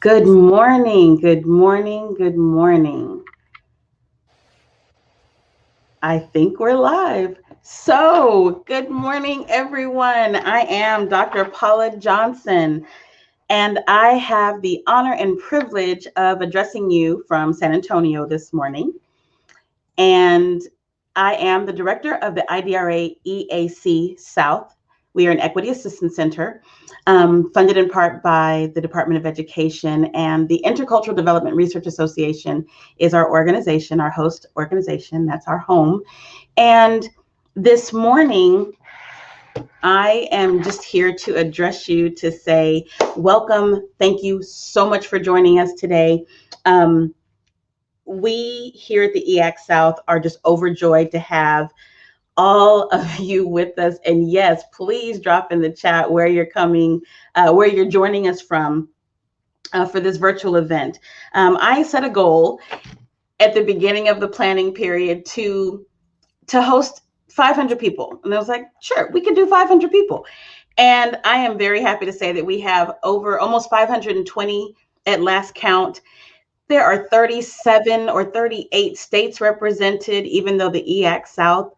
Good morning, good morning, good morning. I think we're live. So, good morning, everyone. I am Dr. Paula Johnson, and I have the honor and privilege of addressing you from San Antonio this morning. And I am the director of the IDRA EAC-South. We are an equity assistance center, funded in part by the Department of Education, and the Intercultural Development Research Association is our organization, our host organization. That's our home. And this morning, I am just here to address you to say welcome. Thank you so much for joining us today. We here at the EAC-South are just overjoyed to have all of you with us. And yes, please drop in the chat where you're coming, where you're joining us from for this virtual event. I set a goal at the beginning of the planning period to host 500 people. And I was like, sure, we could do 500 people. And I am very happy to say that we have over almost 520 at last count. There are 37 or 38 states represented, even though the EAC-South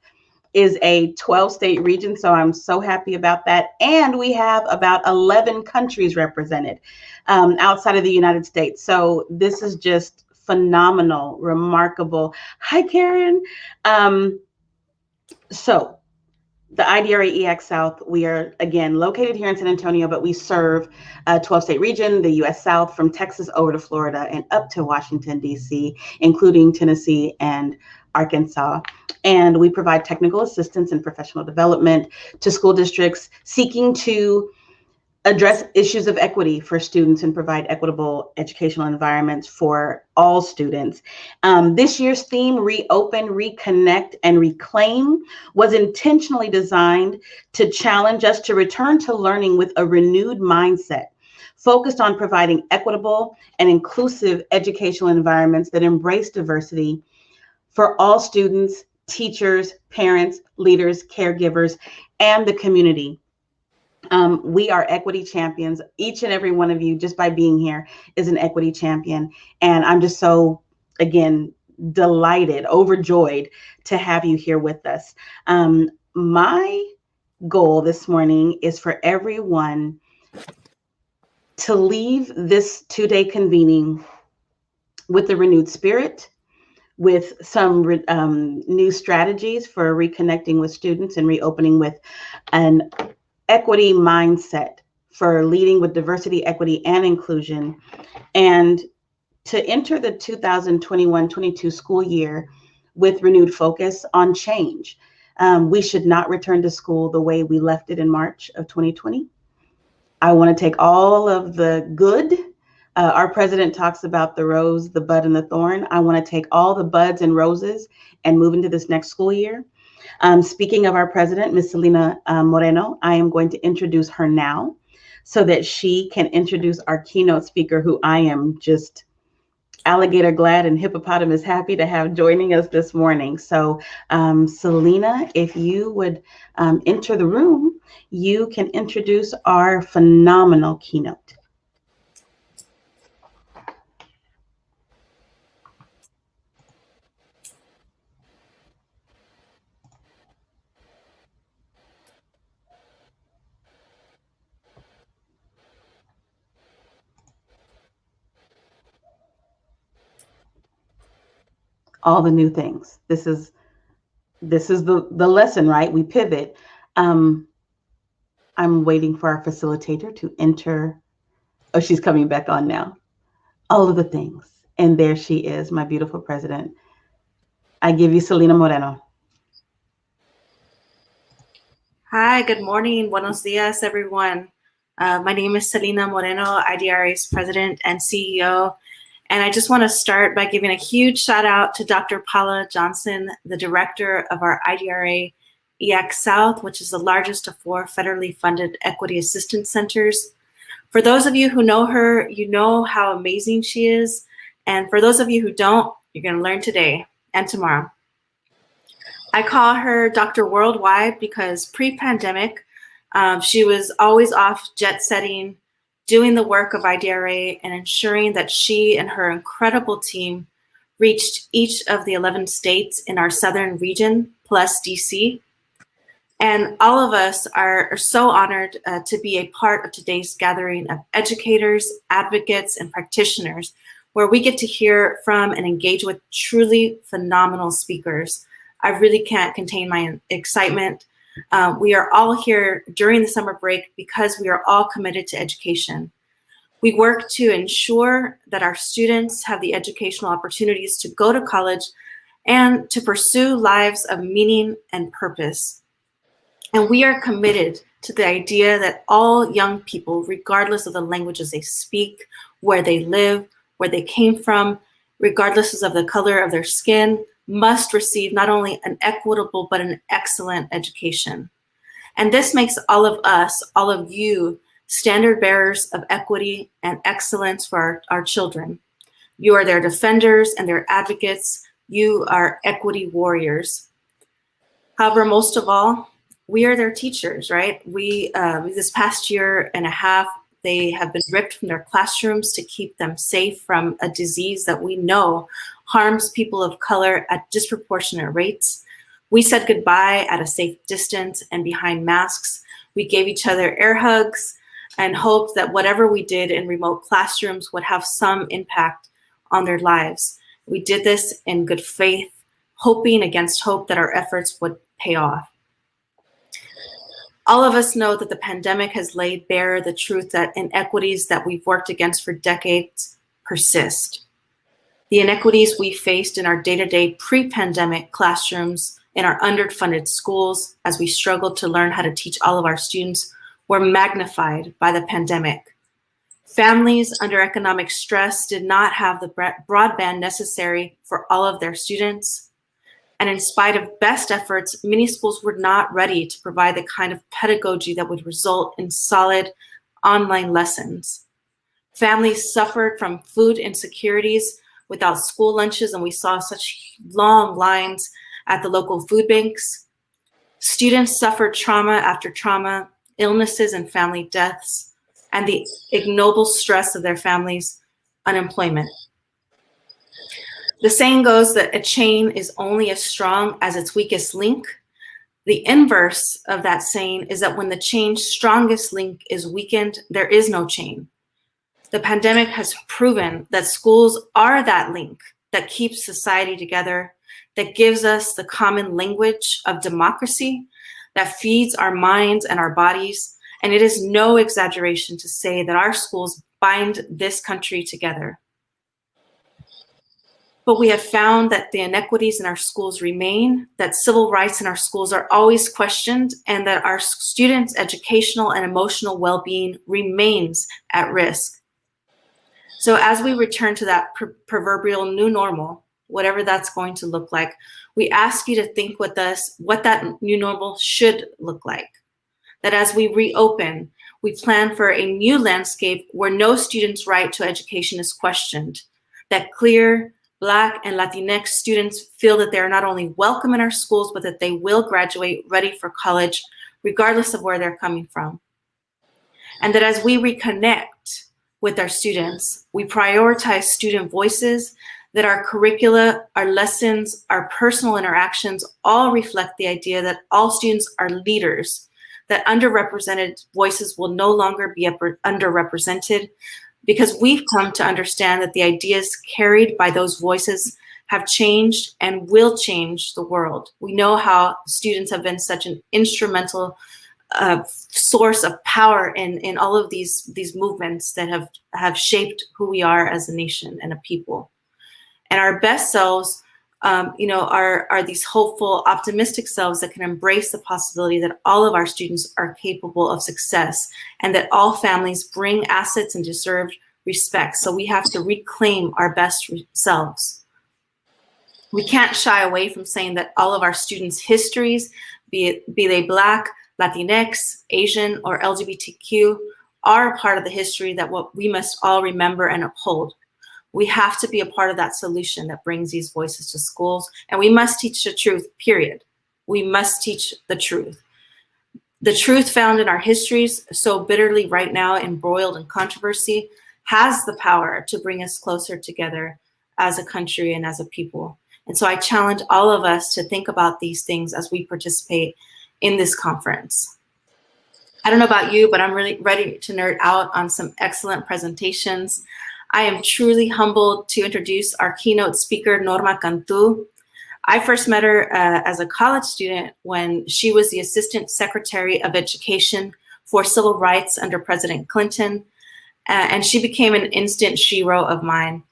is a 12-state region, so I'm so happy about that. And we have about 11 countries represented outside of the United States. So this is just phenomenal, remarkable. Hi, Karen. So the IDRA EAC-South, we are, again, located here in San Antonio, but we serve a 12-state region, the U.S. South, from Texas over to Florida and up to Washington, D.C., including Tennessee and Arkansas. And we provide technical assistance and professional development to school districts seeking to address issues of equity for students and provide equitable educational environments for all students. This year's theme, ReOpen, ReConnect, and ReClaim, was intentionally designed to challenge us to return to learning with a renewed mindset, focused on providing equitable and inclusive educational environments that embrace diversity for all students, teachers, parents, leaders, caregivers, and the community. We are equity champions. Each and every one of you, just by being here, is an equity champion. And I'm just so, again, delighted, overjoyed to have you here with us. My goal this morning is for everyone to leave this two-day convening with a renewed spirit, with some new strategies for reconnecting with students and reopening with an equity mindset for leading with diversity, equity, and inclusion, and to enter the 2021-22 school year with renewed focus on change. We should not return to school the way we left it in March of 2020. I want to take all of the good. Our president talks about the rose, the bud, and the thorn. I want to take all the buds and roses and move into this next school year. Speaking of our president, Ms. Selena Moreno, I am going to introduce her now so that she can introduce our keynote speaker, who I am just alligator glad and hippopotamus happy to have joining us this morning. So Selena, if you would enter the room, you can introduce our phenomenal keynote. All the new things. This is the lesson, right? We pivot. I'm waiting for our facilitator to enter. Oh, she's coming back on now. All of the things. And there she is, my beautiful president. I give you Selena Moreno. Hi, good morning. Buenos dias, everyone. My name is Selena Moreno, IDRA's president and CEO. And I just want to start by giving a huge shout out to Dr. Paula Johnson, the director of our IDRA EAC-South, which is the largest of 4 federally funded equity assistance centers. For those of you who know her, you know how amazing she is. And for those of you who don't, you're going to learn today and tomorrow. I call her Dr. Worldwide because pre-pandemic, she was always off jet setting doing the work of IDRA and ensuring that she and her incredible team reached each of the 11 states in our southern region, plus DC. And all of us are so honored to be a part of today's gathering of educators, advocates, and practitioners, where we get to hear from and engage with truly phenomenal speakers. I really can't contain my excitement. We are all here during the summer break because we are all committed to education. We work to ensure that our students have the educational opportunities to go to college and to pursue lives of meaning and purpose. And we are committed to the idea that all young people, regardless of the languages they speak, where they live, where they came from, regardless of the color of their skin, must receive not only an equitable, but an excellent education. And this makes all of us, all of you, standard bearers of equity and excellence for our children. You are their defenders and their advocates. You are equity warriors. However, most of all, we are their teachers, right? This past year and a half, they have been ripped from their classrooms to keep them safe from a disease that we know harms people of color at disproportionate rates. We said goodbye at a safe distance and behind masks. We gave each other air hugs and hoped that whatever we did in remote classrooms would have some impact on their lives. We did this in good faith, hoping against hope that our efforts would pay off. All of us know that the pandemic has laid bare the truth that inequities that we've worked against for decades persist. The inequities we faced in our day-to-day pre-pandemic classrooms, in our underfunded schools, as we struggled to learn how to teach all of our students, were magnified by the pandemic. Families under economic stress did not have the broadband necessary for all of their students. And in spite of best efforts, many schools were not ready to provide the kind of pedagogy that would result in solid online lessons. Families suffered from food insecurities without school lunches, and we saw such long lines at the local food banks. Students suffered trauma after trauma, illnesses and family deaths, and the ignoble stress of their families' unemployment. The saying goes that a chain is only as strong as its weakest link. The inverse of that saying is that when the chain's strongest link is weakened, there is no chain. The pandemic has proven that schools are that link that keeps society together, that gives us the common language of democracy, that feeds our minds and our bodies. And it is no exaggeration to say that our schools bind this country together. But we have found that the inequities in our schools remain, that civil rights in our schools are always questioned, and that our students' educational and emotional well-being remains at risk. So as we return to that proverbial new normal, whatever that's going to look like, we ask you to think with us what that new normal should look like. That as we reopen, we plan for a new landscape where no student's right to education is questioned, that clear, Black and Latinx students feel that they're not only welcome in our schools, but that they will graduate ready for college, regardless of where they're coming from. And that as we reconnect with our students, we prioritize student voices, that our curricula, our lessons, our personal interactions all reflect the idea that all students are leaders, that underrepresented voices will no longer be underrepresented, because we've come to understand that the ideas carried by those voices have changed and will change the world. We know how students have been such an instrumental source of power in all of these movements that have shaped who we are as a nation and a people. And our best selves, are these hopeful, optimistic selves that can embrace the possibility that all of our students are capable of success, and that all families bring assets and deserve respect. So we have to reclaim our best selves. We can't shy away from saying that all of our students' histories, be they Black, Latinx, Asian, or LGBTQ, are a part of the history that what we must all remember and uphold. We have to be a part of that solution that brings these voices to schools, and we must teach the truth, period. We must teach the truth. The truth found in our histories, so bitterly right now embroiled in controversy, has the power to bring us closer together as a country and as a people. And so I challenge all of us to think about these things as we participate in this conference. I don't know about you, but I'm really ready to nerd out on some excellent presentations. I am truly humbled to introduce our keynote speaker, Norma Cantu. I first met her as a college student when she was the Assistant Secretary of Education for Civil Rights under President Clinton, and she became an instant shero of mine.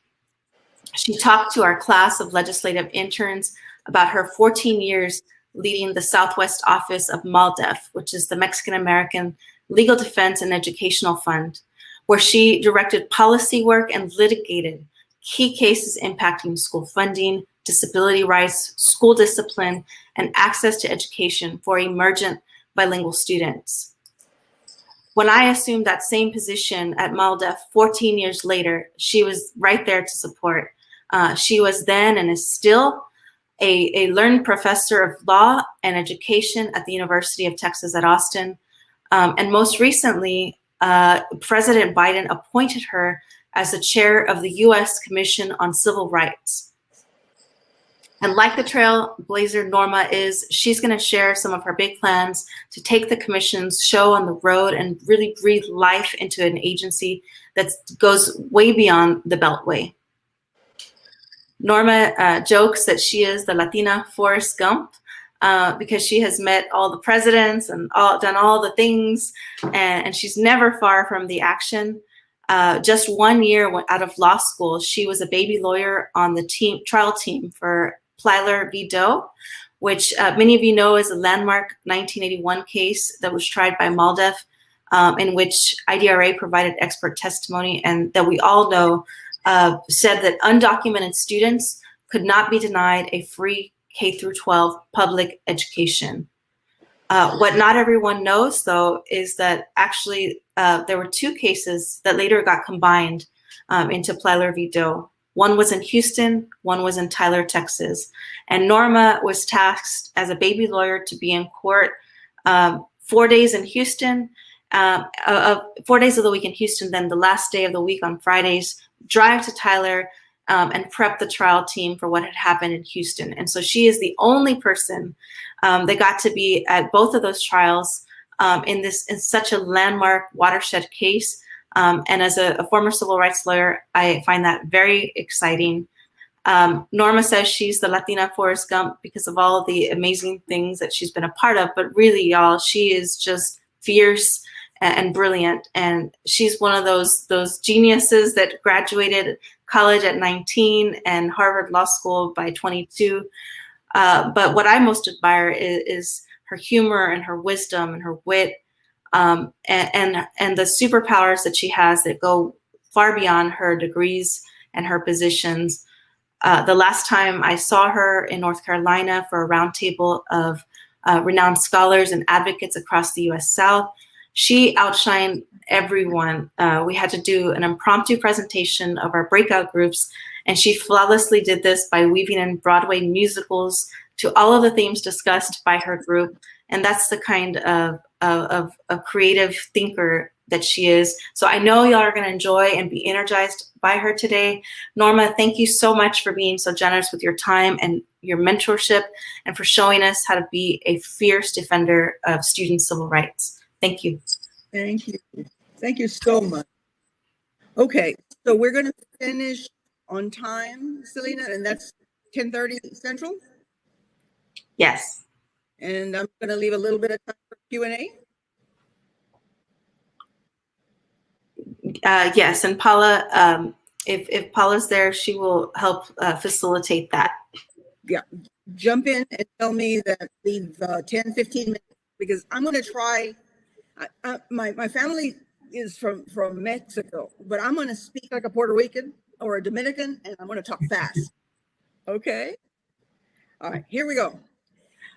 She talked to our class of legislative interns about her 14 years leading the Southwest office of MALDEF, which is the Mexican American Legal Defense and Educational Fund, where she directed policy work and litigated key cases impacting school funding, disability rights, school discipline, and access to education for emergent bilingual students. When I assumed that same position at MALDEF 14 years later, she was right there to support. She was then and is still a learned professor of law and education at the University of Texas at Austin. And most recently, President Biden appointed her as the chair of the U.S. Commission on Civil Rights. And like the trailblazer Norma is, she's going to share some of her big plans to take the commission's show on the road and really breathe life into an agency that goes way beyond the Beltway. Norma jokes that she is the Latina Forrest Gump because she has met all the presidents and done all the things, and she's never far from the action. Just 1 year out of law school, she was a baby lawyer on the trial team for Plyler v. Doe, which many of you know is a landmark 1981 case that was tried by MALDEF, in which IDRA provided expert testimony, and that we all know said that undocumented students could not be denied a free K-12 public education. What not everyone knows, though, is that actually there were two cases that later got combined into Plyler v. Doe. One was in Houston, one was in Tyler, Texas. And Norma was tasked as a baby lawyer to be in court 4 days in Houston, 4 days of the week in Houston, then the last day of the week on Fridays, drive to Tyler and prep the trial team for what had happened in Houston. And so she is the only person that got to be at both of those trials in such a landmark watershed case. And as a former civil rights lawyer, I find that very exciting. Norma says she's the Latina Forrest Gump because of all the amazing things that she's been a part of, but really, y'all, she is just fierce and brilliant. And she's one of those geniuses that graduated college at 19 and Harvard Law School by 22. But what I most admire is her humor and her wisdom and her wit, and the superpowers that she has that go far beyond her degrees and her positions. The last time I saw her in North Carolina for a roundtable of renowned scholars and advocates across the U.S. South, she outshined everyone. We had to do an impromptu presentation of our breakout groups, and she flawlessly did this by weaving in Broadway musicals to all of the themes discussed by her group. And that's the kind of a creative thinker that she is. So I know y'all are going to enjoy and be energized by her today. Norma, thank you so much for being so generous with your time and your mentorship, and for showing us how to be a fierce defender of student civil rights. Thank you. Thank you. Thank you so much. Okay, so we're going to finish on time, Selena, and that's 10:30 Central? Yes. And I'm going to leave a little bit of time for Q&A. Yes, and Paula, if Paula's there, she will help facilitate that. Yeah, jump in and tell me that leave 10, 15 minutes, because I'm going to try. My family is from Mexico, but I'm going to speak like a Puerto Rican or a Dominican, and I'm going to talk fast. Okay? All right, here we go.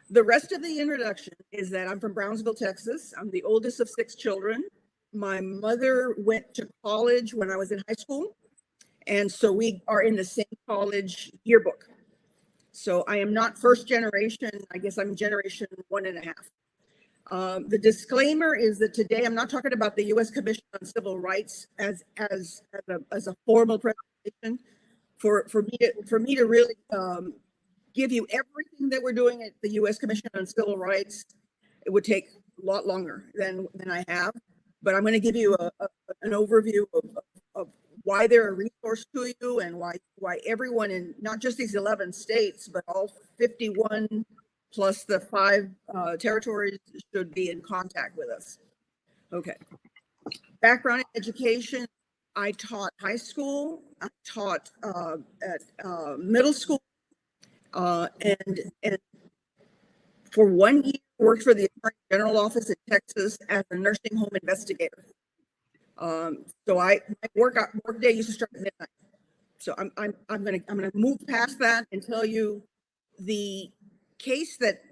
The rest of the introduction is that I'm from Brownsville, Texas. I'm the oldest of 6 children. My mother went to college when I was in high school, and so we are in the same college yearbook. So I am not first generation. I guess I'm generation 1.5. The disclaimer is that today I'm not talking about the U.S. Commission on Civil Rights as a formal presentation. For me to really give you everything that we're doing at the U.S. Commission on Civil Rights, it would take a lot longer than I have. But I'm going to give you an overview of why they're a resource to you and why everyone in not just these 11 states, but all 51 plus the 5 territories should be in contact with us. Okay. Background in education. I taught high school, I taught at middle school, and for 1 year worked for the Attorney General Office in Texas as a nursing home investigator. So my work day used to start at midnight. So I'm gonna move past that and tell you the case that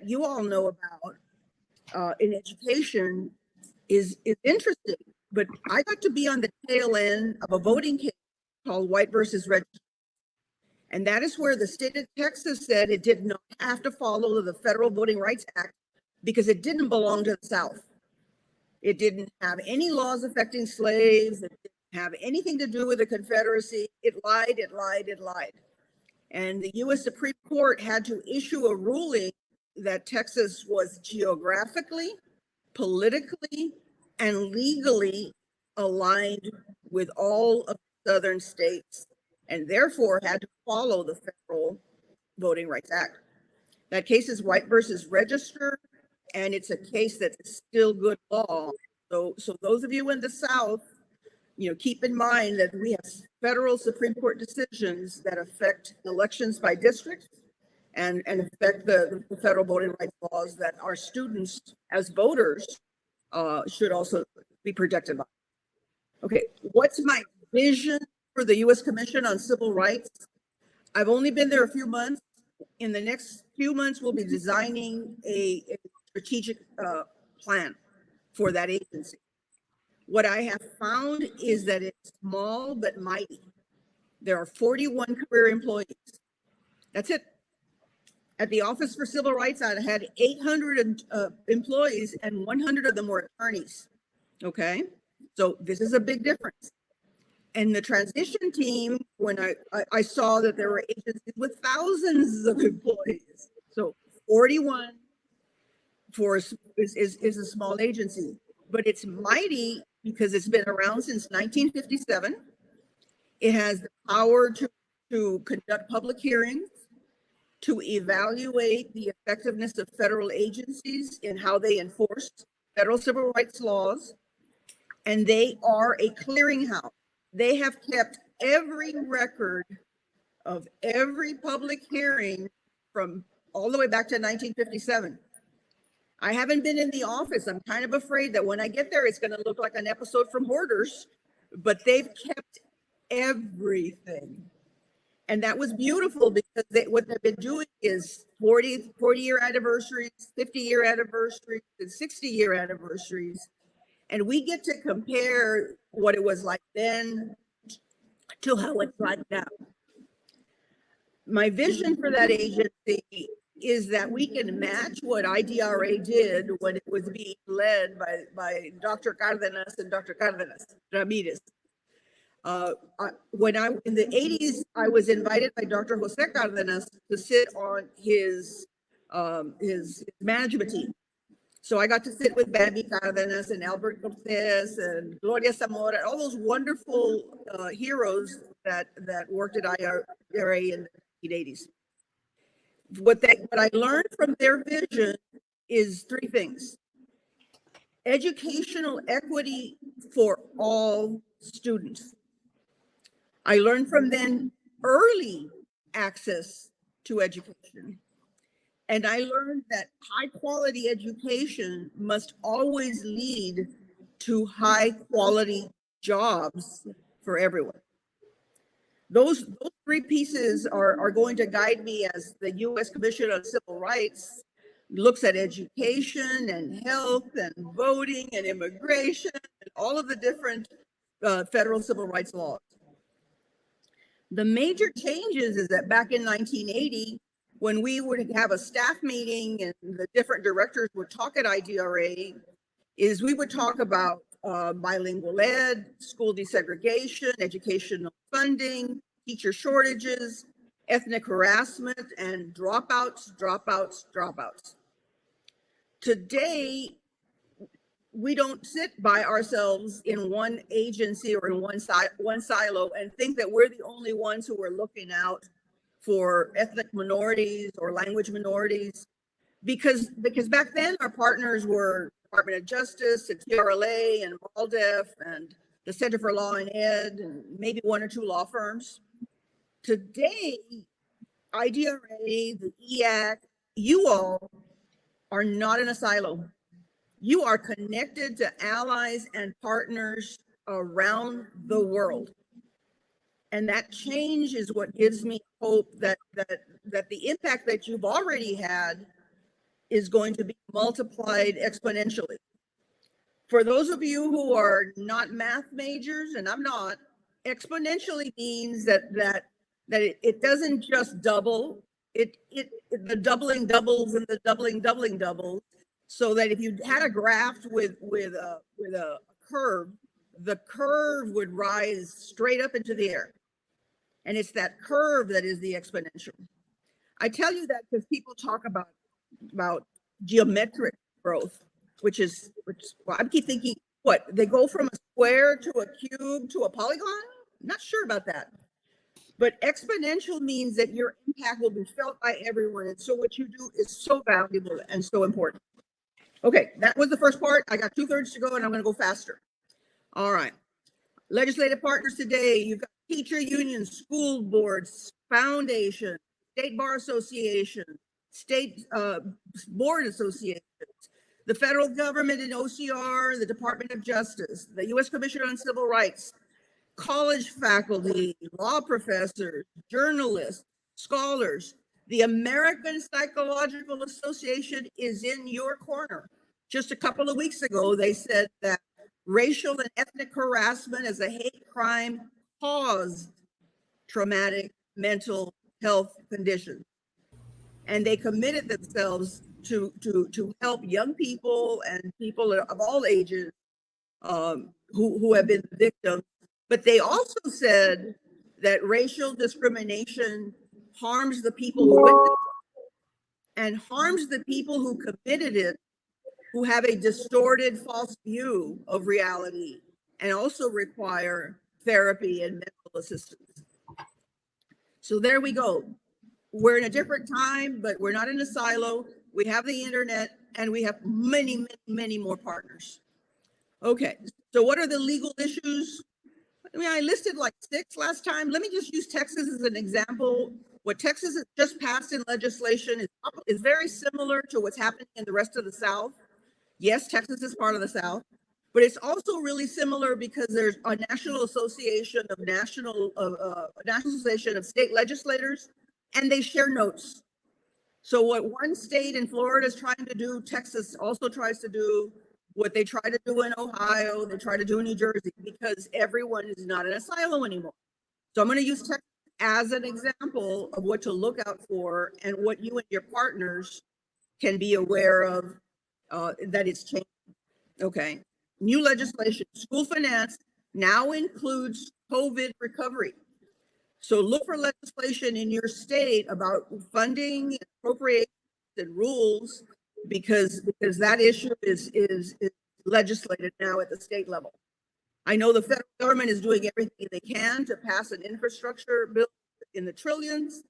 you all know about in education is interesting. But I got to be on the tail end of a voting case called White versus Register. And that is where the state of Texas said it did not have to follow the Federal Voting Rights Act because it didn't belong to the South. It didn't have any laws affecting slaves. It didn't have anything to do with the Confederacy. It lied, it lied, it lied. And the U.S. Supreme Court had to issue a ruling that Texas was geographically, politically, and legally aligned with all of the southern states, and therefore had to follow the Federal Voting Rights Act. That case is White versus Register, and it's a case that is still good law. So those of you in the South, keep in mind that we have federal Supreme Court decisions that affect elections by district and affect the federal voting rights laws that our students as voters should also be protected by. Okay, what's my vision for the U.S. Commission on Civil Rights? I've only been there a few months. In the next few months, we'll be designing a strategic plan for that agency. What I have found is that it's small but mighty. There are 41 career employees. That's it. At the Office for Civil Rights, I had 800 employees, and 100 of them were attorneys. Okay, so this is a big difference. And the transition team, when I saw that there were agencies with thousands of employees, so 41 is a small agency, but it's mighty because it's been around since 1957. It has the power to conduct public hearings, to evaluate the effectiveness of federal agencies in how they enforce federal civil rights laws, and they are a clearinghouse. They have kept every record of every public hearing from all the way back to 1957. I haven't been in the office. I'm kind of afraid that when I get there, it's going to look like an episode from Hoarders, but they've kept everything. And that was beautiful because what they've been doing is 40-year anniversaries, 50-year anniversaries, and 60-year anniversaries. And we get to compare what it was like then to how it's like now. My vision for that agency is that we can match what IDRA did when it was being led by Dr. Cardenas and Dr. Cardenas, Ramirez. When in the 80s, I was invited by Dr. Jose Cardenas to sit on his management team. So I got to sit with Bambi Cardenas and Albert Cortez and Gloria Zamora, all those wonderful heroes that worked at IDRA in the 1980s. What I learned from their vision is 3 things. Educational equity for all students. I learned from them early access to education. And I learned that high quality education must always lead to high quality jobs for everyone. Those 3 pieces are going to guide me as the U.S. Commission on Civil Rights looks at education and health and voting and immigration and all of the different federal civil rights laws. The major changes is that back in 1980, when we would have a staff meeting and the different directors would talk at IDRA, is we would talk about bilingual ed, school desegregation, educational funding, teacher shortages, ethnic harassment, and dropouts. Today, we don't sit by ourselves in one agency or in one silo and think that we're the only ones who are looking out for ethnic minorities or language minorities, because back then our partners were Department of Justice and TRLA and MALDEF and the Center for Law and Ed and maybe one or two law firms. Today, IDRA, the EAC, you all are not in a silo. You are connected to allies and partners around the world. And that change is what gives me hope that the impact that you've already had is going to be multiplied exponentially. For those of you who are not math majors, and I'm not, exponentially means that it doesn't just double, the doubling doubles and the doubling doubles, so that if you had a graph with a curve, the curve would rise straight up into the air. And it's that curve that is the exponential. I tell you that because people talk about geometric growth, which well, I keep thinking, what, they go from a square to a cube to a polygon? I'm not sure about that. But exponential means that your impact will be felt by everyone. And so what you do is so valuable and so important. Okay, that was the first part. I got 2/3 to go and I'm going to go faster. All right. Legislative partners today, you've got teacher unions, school boards, foundation, state bar association, state board associations, the federal government and OCR, the Department of Justice, the U.S. Commission on Civil Rights, college faculty, law professors, journalists, scholars. The American Psychological Association is in your corner. Just a couple of weeks ago, they said that racial and ethnic harassment as a hate crime caused traumatic mental health conditions. And they committed themselves to help young people and people of all ages who have been victims. But they also said that racial discrimination harms the people who witnessed it and harms the people who committed it, who have a distorted false view of reality and also require therapy and mental assistance. So there we go. We're in a different time, but we're not in a silo. We have the internet and we have many, many more partners. Okay, so what are the legal issues? I mean, I listed like 6 last time. Let me just use Texas as an example. What Texas has just passed in legislation is very similar to what's happening in the rest of the South. Yes, Texas is part of the South, but it's also really similar because there's a National Association of State Legislators, and they share notes. So what one state in Florida is trying to do, Texas also tries to do. What they try to do in Ohio, they try to do in New Jersey, because everyone is not in a silo anymore. So I'm going to use Texas as an example of what to look out for and what you and your partners can be aware of, that it's changing. Okay. New legislation, school finance now includes COVID recovery. So look for legislation in your state about funding, appropriations, and rules, because that issue is legislated now at the state level. I know the federal government is doing everything they can to pass an infrastructure bill in the trillions.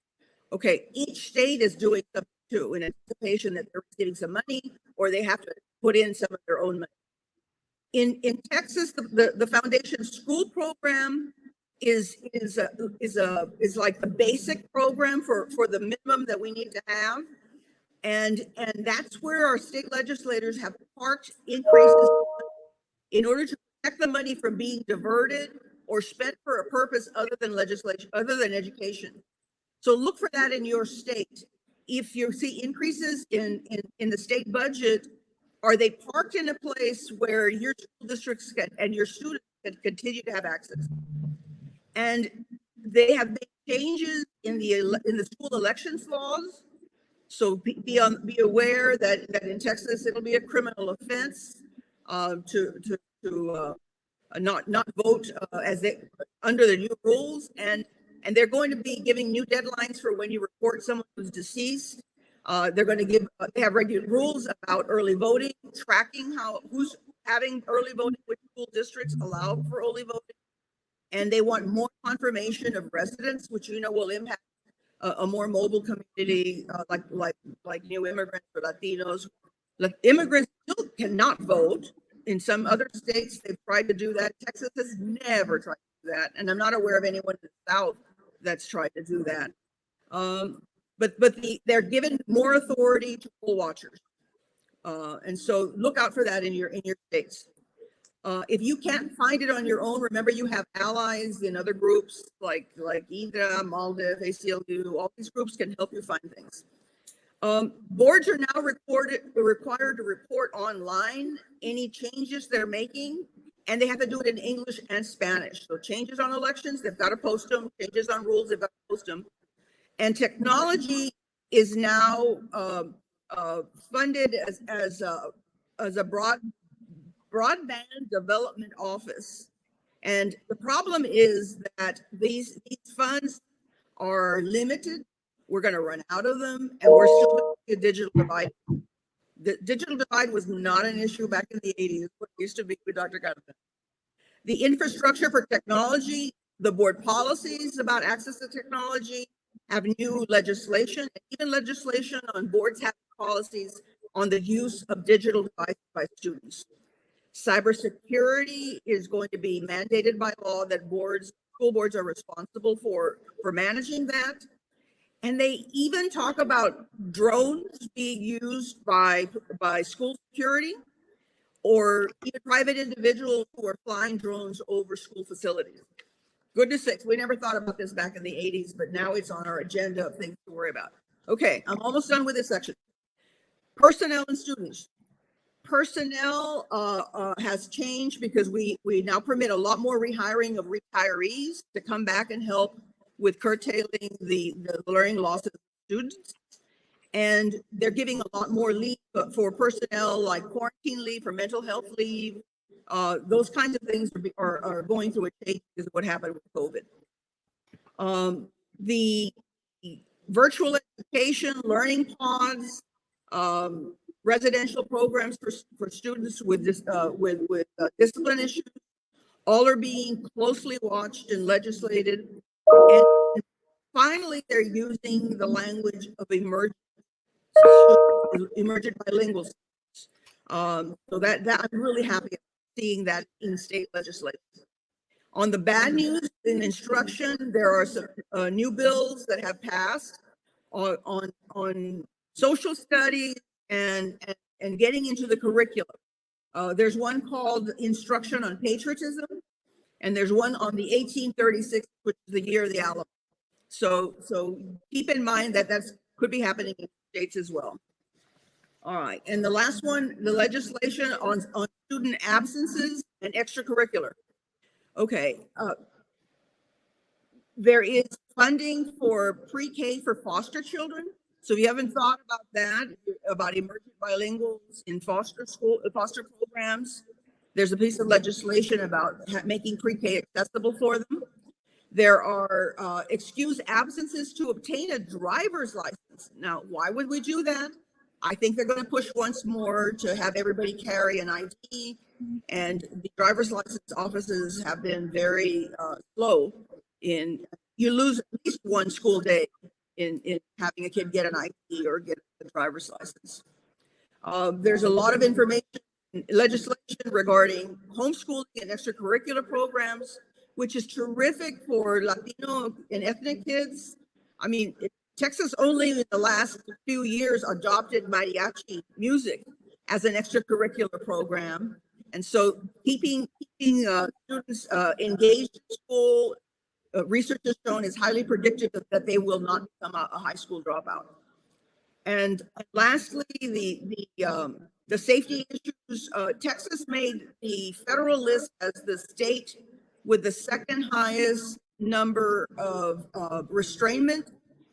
Okay, each state is doing something too in anticipation that they're getting some money or they have to put in some of their own money. In Texas, the foundation school program is like the basic program for the minimum that we need to have. And that's where our state legislators have parked increases in order to protect the money from being diverted or spent for a purpose other than legislation, other than education. So look for that in your state. If you see increases in the state budget, are they parked in a place where your school districts and your students can continue to have access? And they have made changes in the school elections laws So be aware that in Texas it'll be a criminal offense to not vote under the new rules, and they're going to be giving new deadlines for when you report someone who's deceased. They're going to they have regular rules about early voting, tracking who's having early voting, which school districts allow for early voting, and they want more confirmation of residents, which will impact a more mobile community like new immigrants or Latinos. Like, immigrants still cannot vote. In some other states, they've tried to do that. Texas has never tried to do that, and I'm not aware of anyone in the South that's tried to do that. But they're given more authority to poll watchers, and so look out for that in your states. If you can't find it on your own, remember you have allies in other groups like IDRA, Maldiv, ACLU. All these groups can help you find things. Boards are now required to report online any changes they're making, and they have to do it in English and Spanish. So changes on elections, they've got to post them. Changes on rules, they've got to post them. And technology is now funded as a broadband development office. And the problem is that these funds are limited. We're going to run out of them, and we're still a digital divide. The digital divide was not an issue back in the 80s, what it used to be with Dr. Garza. The infrastructure for technology, the board policies about access to technology have new legislation, even legislation on boards having policies on the use of digital devices by students. Cybersecurity is going to be mandated by law that school boards are responsible for managing that. And they even talk about drones being used by school security or even private individuals who are flying drones over school facilities. Goodness sakes, we never thought about this back in the 80s, but now it's on our agenda of things to worry about. Okay, I'm almost done with this section. Personnel and students. Personnel has changed because we now permit a lot more rehiring of retirees to come back and help with curtailing the learning losses of students. And they're giving a lot more leave for personnel, like quarantine leave, for mental health leave. Those kinds of things are going through a change because of what happened with COVID. The virtual education, learning pods, residential programs for students with discipline issues, all are being closely watched and legislated. And finally, they're using the language of emergent bilingual students. So that I'm really happy seeing that in state legislation. On the bad news in instruction, there are some new bills that have passed on social studies and getting into the curriculum. There's one called Instruction on Patriotism, and there's one on the 1836, which is the year of the Alamo. So keep in mind that could be happening in states as well. All right, and the last one, the legislation on student absences and extracurricular. Okay, there is funding for pre-K for foster children. So if you haven't thought about that, about emergent bilinguals in foster programs, there's a piece of legislation about making pre-K accessible for them. There are excused absences to obtain a driver's license. Now, why would we do that? I think they're going to push once more to have everybody carry an ID, and the driver's license offices have been very slow you lose at least one school day in having a kid get an ID or get a driver's license. There's a lot of legislation regarding homeschooling and extracurricular programs, which is terrific for Latino and ethnic kids. I mean, Texas only in the last few years adopted mariachi music as an extracurricular program. And so keeping students engaged in school, research has shown is highly predictive that they will not become a high school dropout. And lastly, the safety issues. Texas made the federal list as the state with the second highest number of restrainment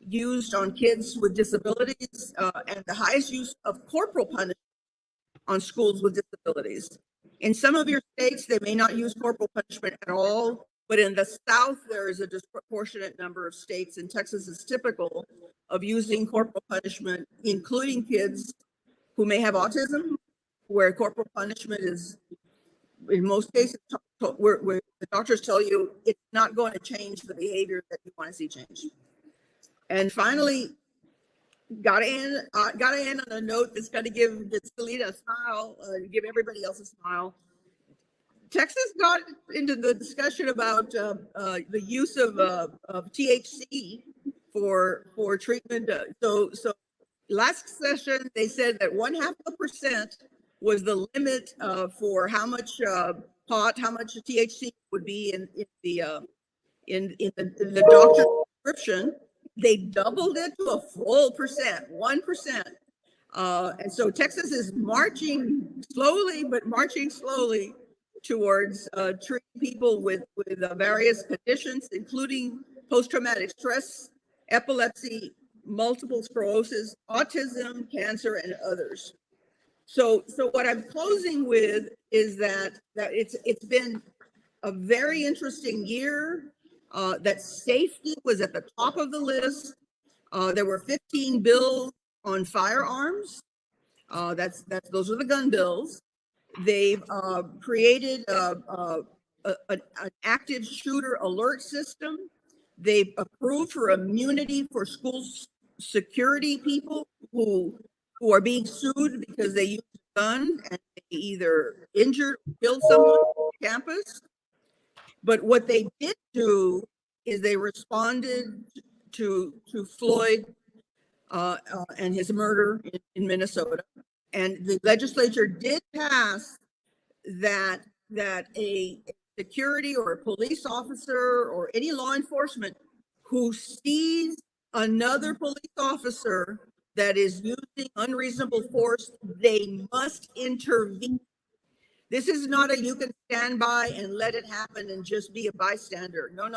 used on kids with disabilities, and the highest use of corporal punishment on schools with disabilities. In some of your states, they may not use corporal punishment at all, but in the South, there is a disproportionate number of states, and Texas is typical of using corporal punishment, including kids who may have autism, where corporal punishment is, in most cases, where the doctors tell you it's not going to change the behavior that you want to see change. And finally, gotta end on a note that's got to give Selena a smile, give everybody else a smile. Texas got into the discussion about the use of THC for treatment. So last session they said that 0.5% was the limit for how much pot, how much THC would be in the doctor's prescription. They doubled it to a full 1%. And so Texas is marching slowly towards treating people with various conditions, including post-traumatic stress, epilepsy, multiple sclerosis, autism, cancer, and others. So what I'm closing with is that it's been a very interesting year. That safety was at the top of the list. There were 15 bills on firearms. Those are the gun bills. They've created an active shooter alert system. They've approved for immunity for school security people who are being sued because they used a gun and they either injured or killed someone on campus. But what they did do is they responded to Floyd and his murder in Minnesota. And the legislature did pass that a security or a police officer or any law enforcement who sees another police officer that is using unreasonable force, they must intervene. This is not a you can stand by and let it happen and just be a bystander. No.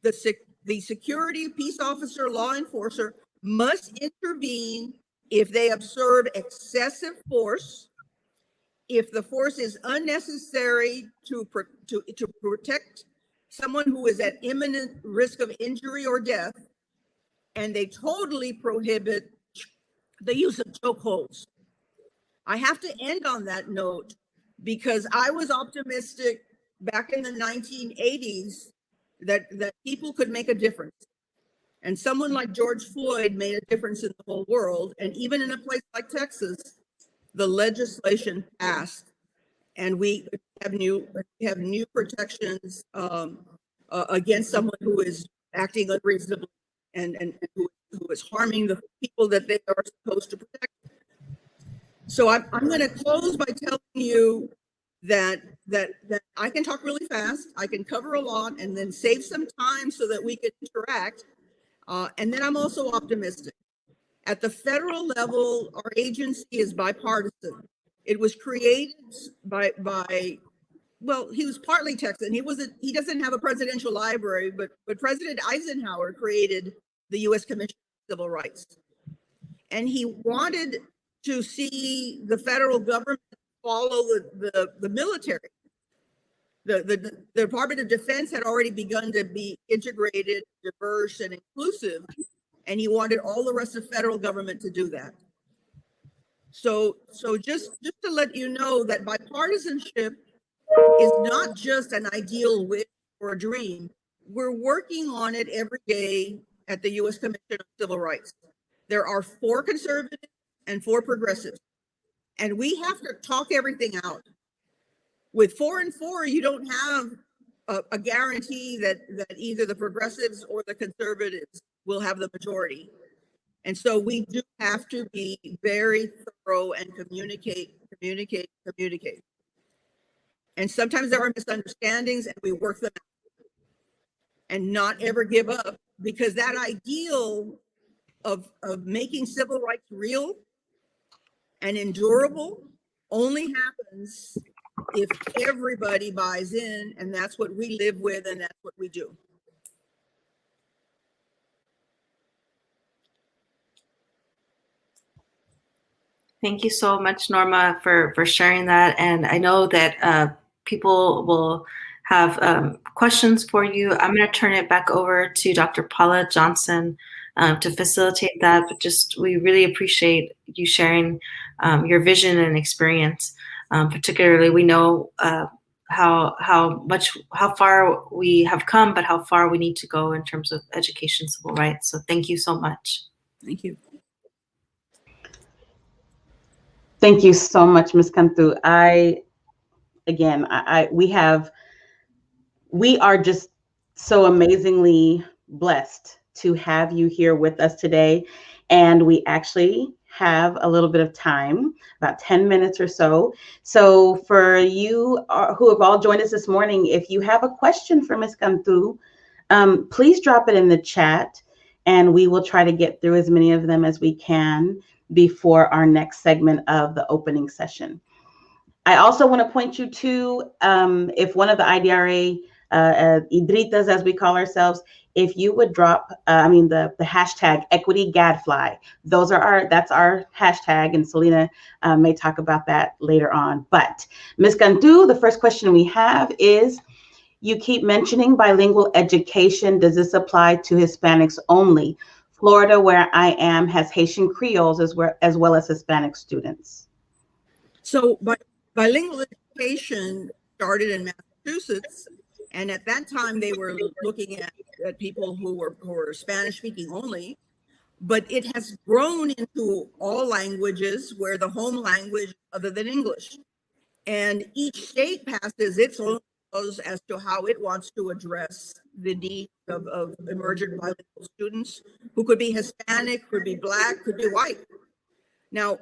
The security, peace officer, law enforcer must intervene if they observe excessive force, if the force is unnecessary to protect someone who is at imminent risk of injury or death, and they totally prohibit the use of chokeholds. I have to end on that note because I was optimistic back in the 1980s that people could make a difference. And someone like George Floyd made a difference in the whole world. And even in a place like Texas, the legislation passed, and we have new protections against someone who is acting unreasonably and who is harming the people that they are supposed to protect. So I'm going to close by telling you that I can talk really fast, I can cover a lot, and then save some time so that we can interact. And then I'm also optimistic. At the federal level, our agency is bipartisan. It was created by well, he was partly Texan. He doesn't have a presidential library, but President Eisenhower created the U.S. Commission on Civil Rights. And he wanted to see the federal government follow the military. The Department of Defense had already begun to be integrated, diverse, and inclusive, and he wanted all the rest of federal government to do that. So just to let you know that bipartisanship is not just an ideal wish or a dream. We're working on it every day at the U.S. Commission on Civil Rights. There are 4 conservatives and 4 progressives, and we have to talk everything out. With 4 and 4, you don't have a guarantee that either the progressives or the conservatives will have the majority. And so we do have to be very thorough and communicate. And sometimes there are misunderstandings and we work them out and not ever give up, because that ideal of making civil rights real and endurable only happens if everybody buys in, and that's what we live with and that's what we do. Thank you so much, Norma, for sharing that. And I know that people will have questions for you. I'm going to turn it back over to Dr. Paula Johnson to facilitate that. But just we really appreciate you sharing your vision and experience. Particularly, we know how far we have come, but how far we need to go in terms of education, civil rights. So thank you so much. Thank you. Thank you so much, Ms. Cantu. We are just so amazingly blessed to have you here with us today. And we actually have a little bit of time, about 10 minutes or so. So for you who have all joined us this morning, if you have a question for Ms. Cantu, please drop it in the chat and we will try to get through as many of them as we can before our next segment of the opening session. I also want to point you to, if one of the IDRA IDRITAs, as we call ourselves, if you would drop, the hashtag equity gadfly. That's our hashtag, and Selena may talk about that later on. But Ms. Cantu, the first question we have is, you keep mentioning bilingual education. Does this apply to Hispanics only? Florida, where I am, has Haitian Creoles as well as Hispanic students. So bilingual education started in Massachusetts, and at that time they were looking at people who were Spanish speaking only, but it has grown into all languages where the home language other than English. And each state passes its own laws as to how it wants to address the needs of emergent bilingual students who could be Hispanic, could be Black, could be white. Now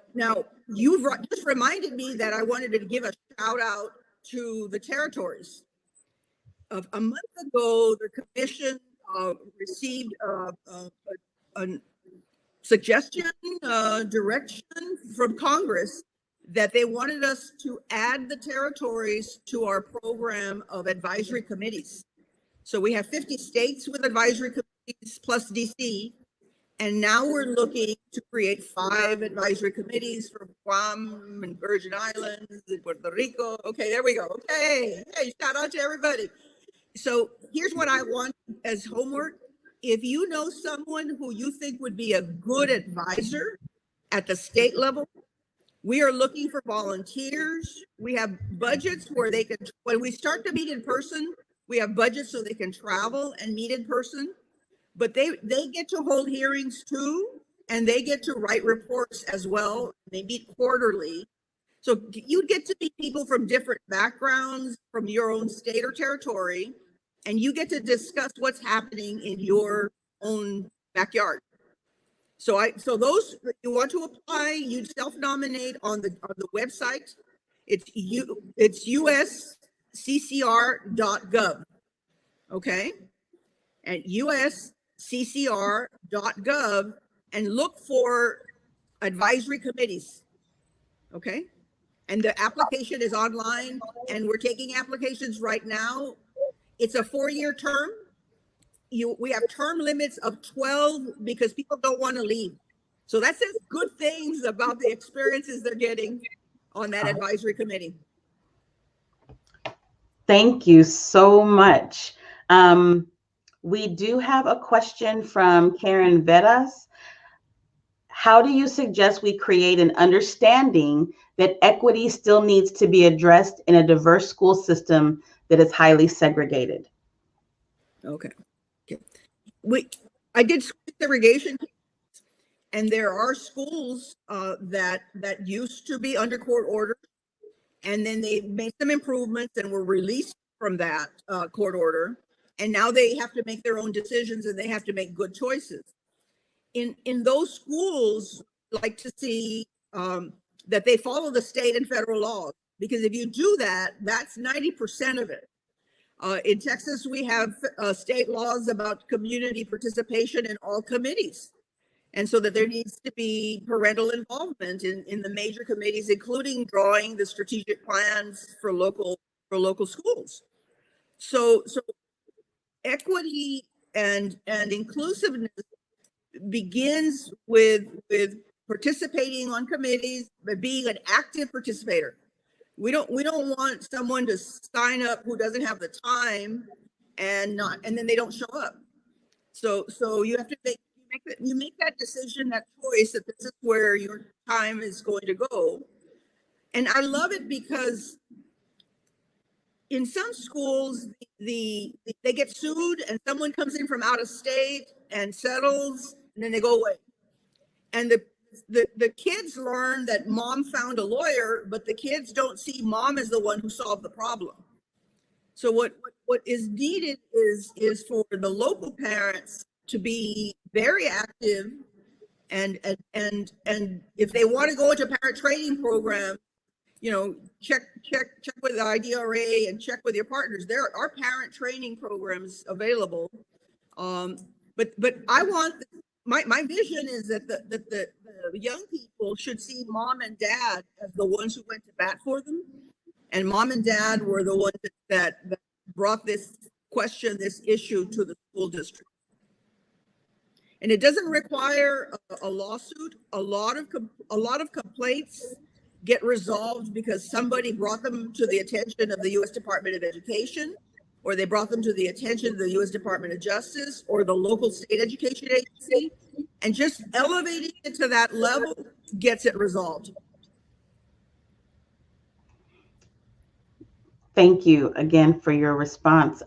you've just reminded me that I wanted to give a shout out to the territories. A month ago, the commission received a suggestion, direction from Congress that they wanted us to add the territories to our program of advisory committees. So we have 50 states with advisory committees plus DC. And now we're looking to create 5 advisory committees for Guam and Virgin Islands and Puerto Rico. Okay, there we go. Okay, hey, shout out to everybody. So here's what I want as homework. If you know someone who you think would be a good advisor at the state level, we are looking for volunteers. We have budgets where they can, when we start to meet in person, we have budgets so they can travel and meet in person. But they get to hold hearings too, and they get to write reports as well. They meet quarterly. So you get to meet people from different backgrounds, from your own state or territory, and you get to discuss what's happening in your own backyard. So those, you want to apply, you self-nominate on the website. It's usccr.gov. Okay? At usccr.gov, and look for advisory committees. Okay? And the application is online, and we're taking applications right now. It's a 4-year term. We have term limits of 12 because people don't want to leave. So that says good things about the experiences they're getting on that advisory committee. Thank you so much. We do have a question from Karen Veras. How do you suggest we create an understanding that equity still needs to be addressed in a diverse school system that is highly segregated? Okay. I did segregation, and there are schools that used to be under court order, and then they made some improvements and were released from that court order, and now they have to make their own decisions and they have to make good choices. In those schools, like to see that they follow the state and federal laws, because if you do that, that's 90% of it. In Texas, we have state laws about community participation in all committees. And so that there needs to be parental involvement in the major committees, including drawing the strategic plans for local schools. So equity and inclusiveness begins with participating on committees, but being an active participator. We don't want someone to sign up who doesn't have the time and then they don't show up. So you have to make that decision, that choice, that this is where your time is going to go. And I love it because in some schools, they get sued and someone comes in from out of state and settles, and then they go away. And the kids learn that mom found a lawyer, but the kids don't see mom as the one who solved the problem. So what is needed is for the local parents to be very active, and if they want to go into a parent training program, check with the IDRA and check with your partners. There are parent training programs available. But I want, my vision is that the young people should see mom and dad as the ones who went to bat for them. And mom and dad were the ones that brought this issue to the school district. And it doesn't require a lawsuit. A lot of complaints get resolved because somebody brought them to the attention of the U.S. Department of Education, or they brought them to the attention of the U.S. Department of Justice or the local state education agency, and just elevating it to that level gets it resolved. Thank you again for your response.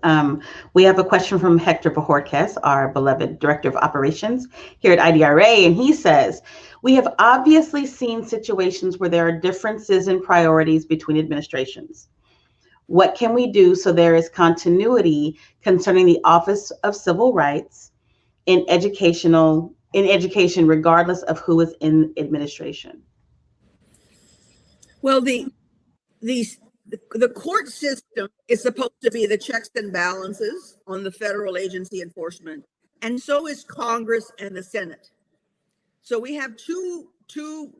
We have a question from Hector Bajorquez, our beloved Director of Operations here at IDRA, and he says, we have obviously seen situations where there are differences in priorities between administrations. What can we do so there is continuity concerning the Office of Civil Rights in education, regardless of who is in administration? Well, the court system is supposed to be the checks and balances on the federal agency enforcement, and so is Congress and the Senate. So we have two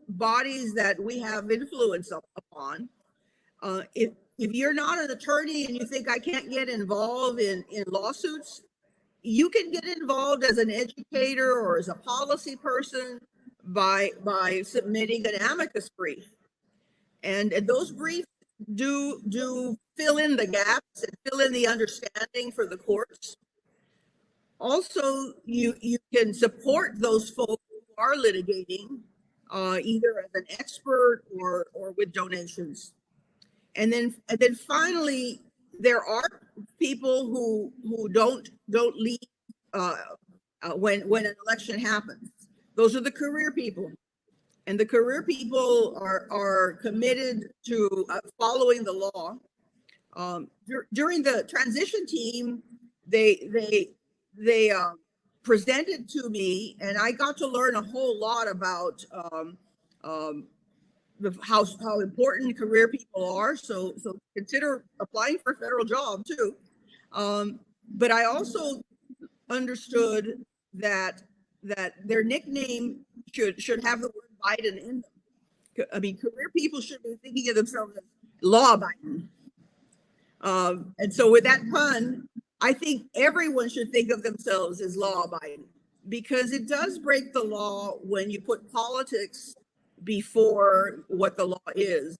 bodies that we have influence upon. If you're not an attorney and you think I can't get involved in lawsuits, you can get involved as an educator or as a policy person by submitting an amicus brief, and those briefs do fill in the gaps and fill in the understanding for the courts. Also, you can support those folks who are litigating, either as an expert or with donations. And then finally, there are people who don't leave when an election happens. Those are the career people. And the career people are committed to following the law. During the transition team, they presented to me, and I got to learn a whole lot about how important career people are. So consider applying for a federal job too. But I also understood that their nickname should have the word Biden in them. I mean, career people should be thinking of themselves as law Biden. And so with that pun, I think everyone should think of themselves as law Biden, because it does break the law when you put politics before what the law is.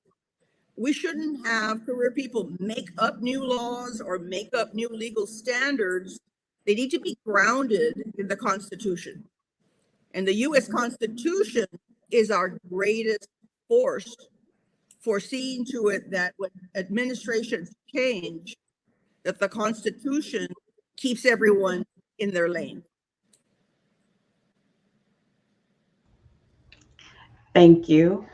We shouldn't have career people make up new laws or make up new legal standards. They need to be grounded in the Constitution. And the U.S. Constitution is our greatest force for seeing to it that when administrations change, that the Constitution keeps everyone in their lane. Thank you.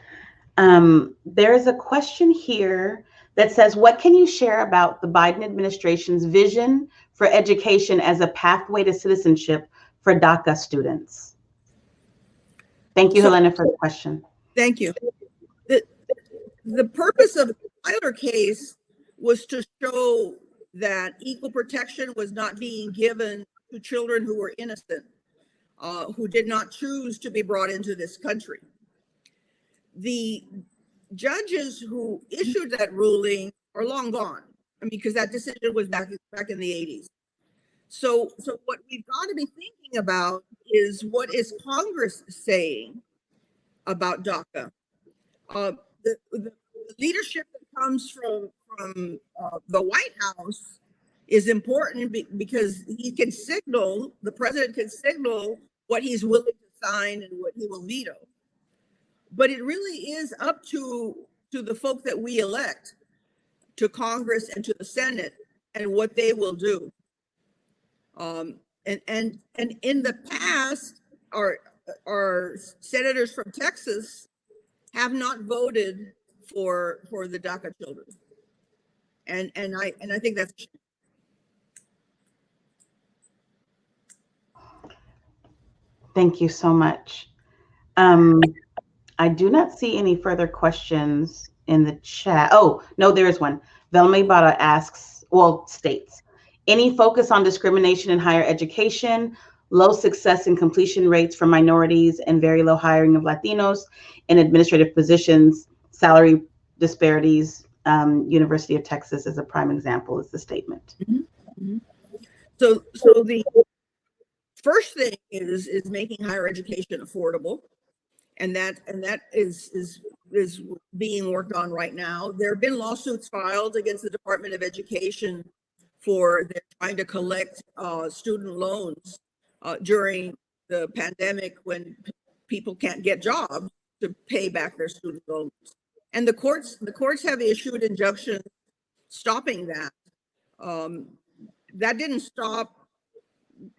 There is a question here that says, what can you share about the Biden administration's vision for education as a pathway to citizenship for DACA students? Thank you, Helena, for the question. Thank you. The purpose of the Tyler case was to show that equal protection was not being given to children who were innocent, who did not choose to be brought into this country. The judges who issued that ruling are long gone. I mean, because that decision was back in the 80s. So what we've got to be thinking about is, what is Congress saying? about DACA. The leadership that comes from the White House is important because he can signal, the president can signal what he's willing to sign and what he will veto. But it really is up to the folk that we elect, to Congress and to the Senate, and what they will do. And in the past, our senators from Texas have not voted for the DACA children, and I think that's a shame. Thank you so much. I do not see any further questions in the chat. Oh, no, there is one. Velma Ibarra asks, states, any focus on discrimination in higher education, low success and completion rates for minorities, and very low hiring of Latinos in administrative positions, salary disparities. University of Texas is a prime example, is the statement. Mm-hmm. So the first thing is making higher education affordable. And that is being worked on right now. There have been lawsuits filed against the Department of Education for they're trying to collect student loans during the pandemic when people can't get jobs to pay back their student loans. And the courts have issued injunctions stopping that. That didn't stop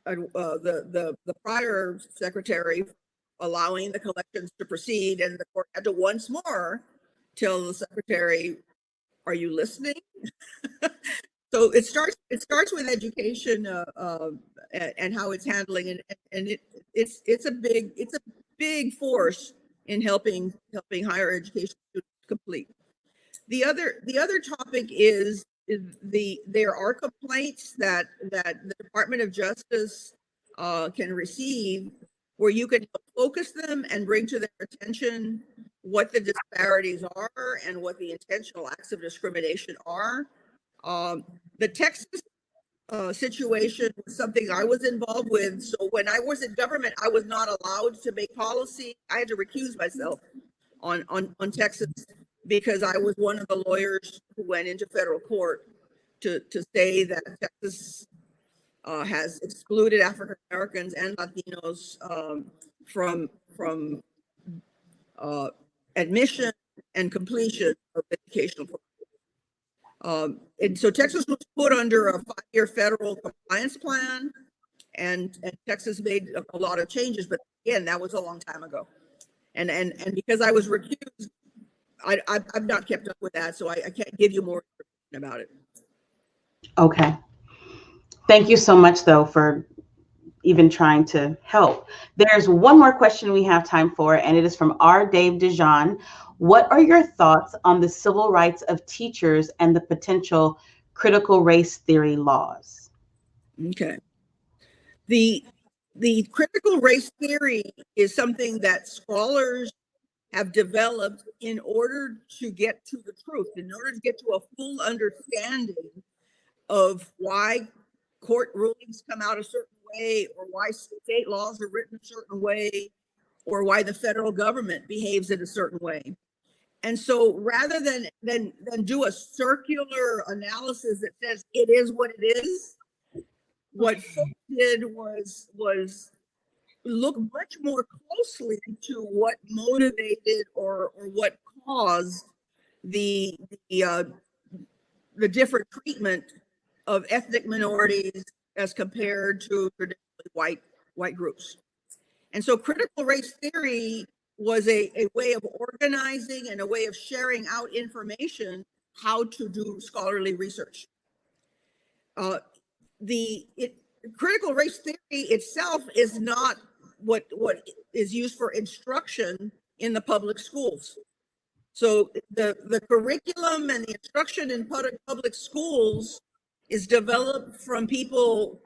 the prior secretary allowing the collections to proceed, and the court had to once more tell the secretary, "Are you listening?" So it starts with education and how it's handling, and it's a big force in helping higher education students complete. The other topic is there are complaints that the Department of Justice can receive, where you can focus them and bring to their attention what the disparities are and what the intentional acts of discrimination are. The Texas situation was something I was involved with. So when I was in government, I was not allowed to make policy. I had to recuse myself on Texas because I was one of the lawyers who went into federal court to say that Texas has excluded African Americans and Latinos from admission and completion of educational programs. And so Texas was put under a 5-year federal compliance plan, and Texas made a lot of changes, but again, that was a long time ago. And because I was recused, I've not kept up with that, so I can't give you more information about it. Okay. Thank you so much, though, for even trying to help. There's one more question we have time for, and it is from R. Dave Dijon. What are your thoughts on the civil rights of teachers and the potential critical race theory laws? Okay. The critical race theory is something that scholars have developed in order to get to the truth, in order to get to a full understanding of why court rulings come out a certain way, or why state laws are written a certain way, or why the federal government behaves in a certain way. And so rather than do a circular analysis that says it is what it is, what folks did was look much more closely to what motivated or what caused the different treatment of ethnic minorities as compared to traditionally white groups. And so critical race theory was a way of organizing and a way of sharing out information, how to do scholarly research. Critical race theory itself is not what is used for instruction in the public schools. So the curriculum and the instruction in public schools is developed from people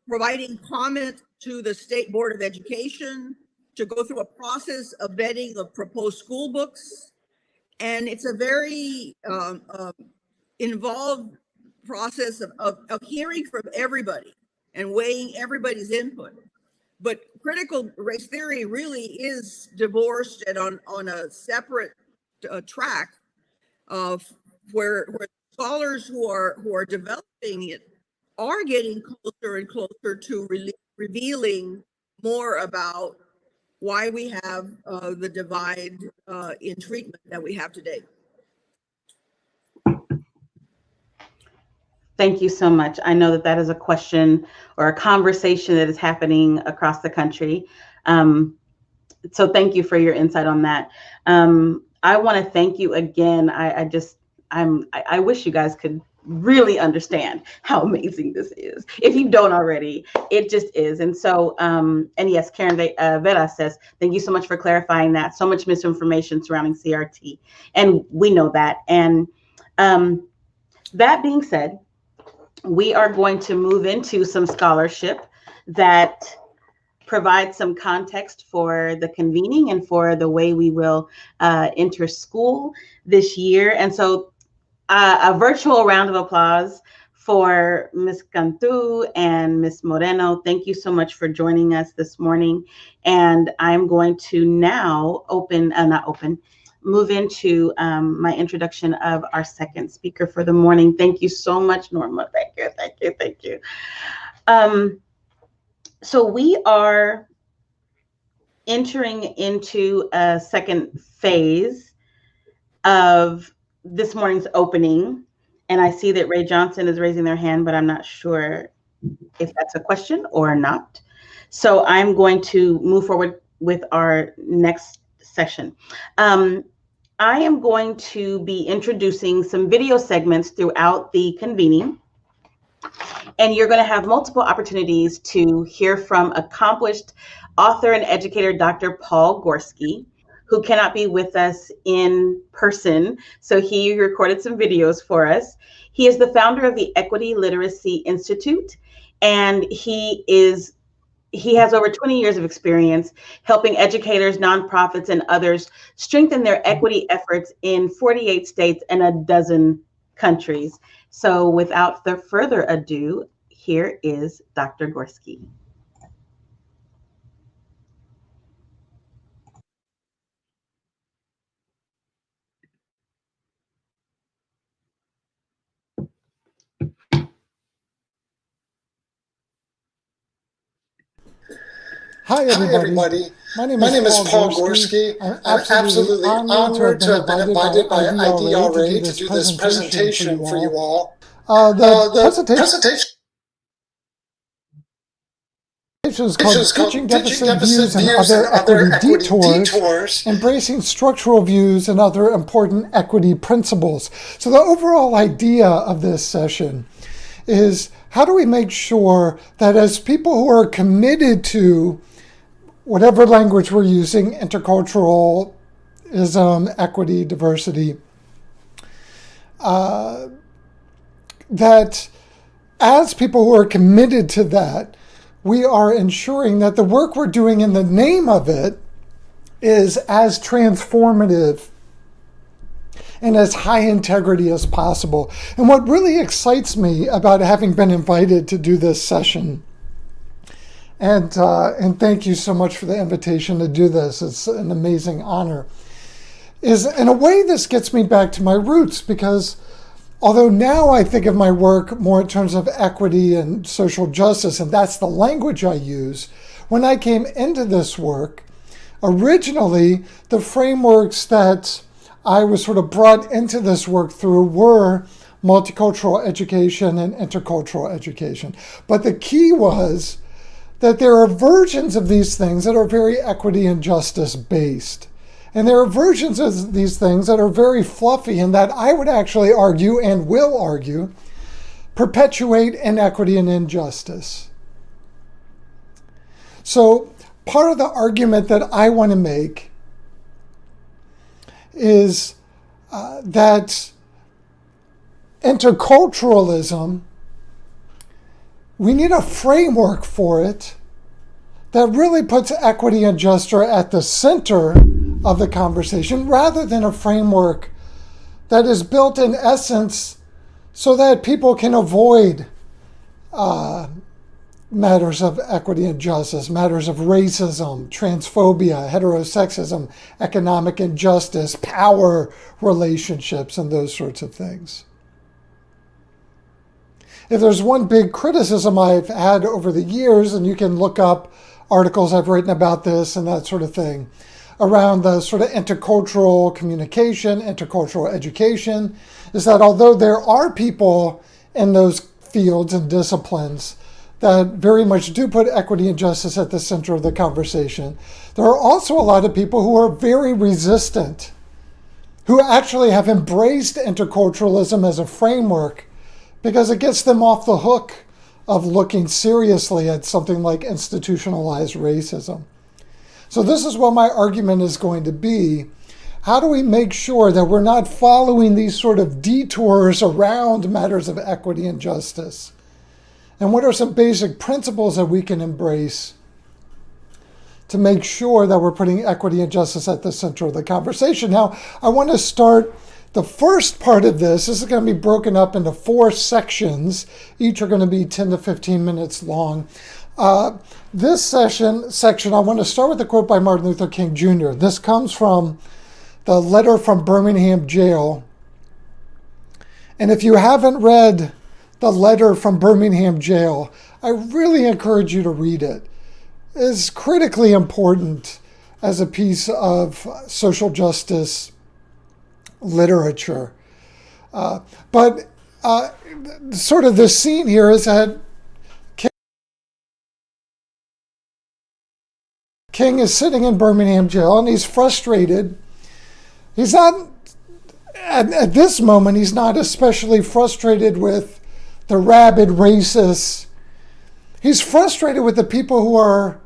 providing comment to the State Board of Education to go through a process of vetting of proposed school books. And it's a very involved process of hearing from everybody and weighing everybody's input. But critical race theory really is divorced and on a separate track of where scholars who are developing it are getting closer and closer to revealing more about why we have the divide in treatment that we have today. Thank you so much. I know that that is a question or a conversation that is happening across the country. So thank you for your insight on that. I want to thank you again. I wish you guys could really understand how amazing this is. If you don't already, it just is. And so, and yes, Karen Vera says, thank you so much for clarifying that. So much misinformation surrounding CRT. And we know that. And that being said, we are going to move into some scholarship that provides some context for the convening and for the way we will enter school this year. And so a virtual round of applause for Ms. Cantu and Ms. Moreno. Thank you so much for joining us this morning. And I'm going to now move into my introduction of our second speaker for the morning. Thank you so much, Norma. Thank you. So we are entering into a second phase of this morning's opening. And I see that Ray Johnson is raising their hand, but I'm not sure if that's a question or not. So I'm going to move forward with our next session. I am going to be introducing some video segments throughout the convening. And you're going to have multiple opportunities to hear from accomplished author and educator, Dr. Paul Gorski, who cannot be with us in person. So he recorded some videos for us. He is the founder of the Equity Literacy Institute, and he has over 20 years of experience helping educators, nonprofits, and others strengthen their equity efforts in 48 states and a dozen countries. So without further ado, here is Dr. Gorski. Hi, everybody. My name is Paul Gorski. I'm absolutely honored to have been invited by IDRA to do this presentation for you all. The presentation is called Teaching Deficit Views and Other Equity Detours, Embracing Structural Views and Other Important Equity Principles. So the overall idea of this session is, how do we make sure that as people who are committed to whatever language we're using, interculturalism, equity, diversity, that as people who are committed to that, we are ensuring that the work we're doing in the name of it is as transformative and as high integrity as possible. And what really excites me about having been invited to do this session, and thank you so much for the invitation to do this, it's an amazing honor, is in a way this gets me back to my roots, because although now I think of my work more in terms of equity and social justice, and that's the language I use, when I came into this work, originally the frameworks that I was sort of brought into this work through were multicultural education and intercultural education. But the key was that there are versions of these things that are very equity and justice based. And there are versions of these things that are very fluffy and that I would actually argue and will argue perpetuate inequity and injustice. So part of the argument that I want to make is that interculturalism, we need a framework for it that really puts equity and justice at the center of the conversation, rather than a framework that is built in essence so that people can avoid matters of equity and justice, matters of racism, transphobia, heterosexism, economic injustice, power relationships, and those sorts of things. If there's one big criticism I've had over the years, and you can look up articles I've written about this and that sort of thing, around the sort of intercultural communication, intercultural education, is that although there are people in those fields and disciplines that very much do put equity and justice at the center of the conversation, there are also a lot of people who are very resistant, who actually have embraced interculturalism as a framework because it gets them off the hook of looking seriously at something like institutionalized racism. So this is what my argument is going to be. How do we make sure that we're not following these sort of detours around matters of equity and justice? And what are some basic principles that we can embrace to make sure that we're putting equity and justice at the center of the conversation? Now, I want to start the first part of this. This is going to be broken up into 4 sections. Each are going to be 10 to 15 minutes long. This section, I want to start with a quote by Martin Luther King Jr. This comes from the letter from Birmingham jail. And if you haven't read the letter from Birmingham jail, I really encourage you to read it. It's critically important as a piece of social justice literature. But sort of the scene here is that King is sitting in Birmingham jail and he's frustrated. He's not, at this moment, he's not especially frustrated with the rabid racists. He's frustrated with the people who are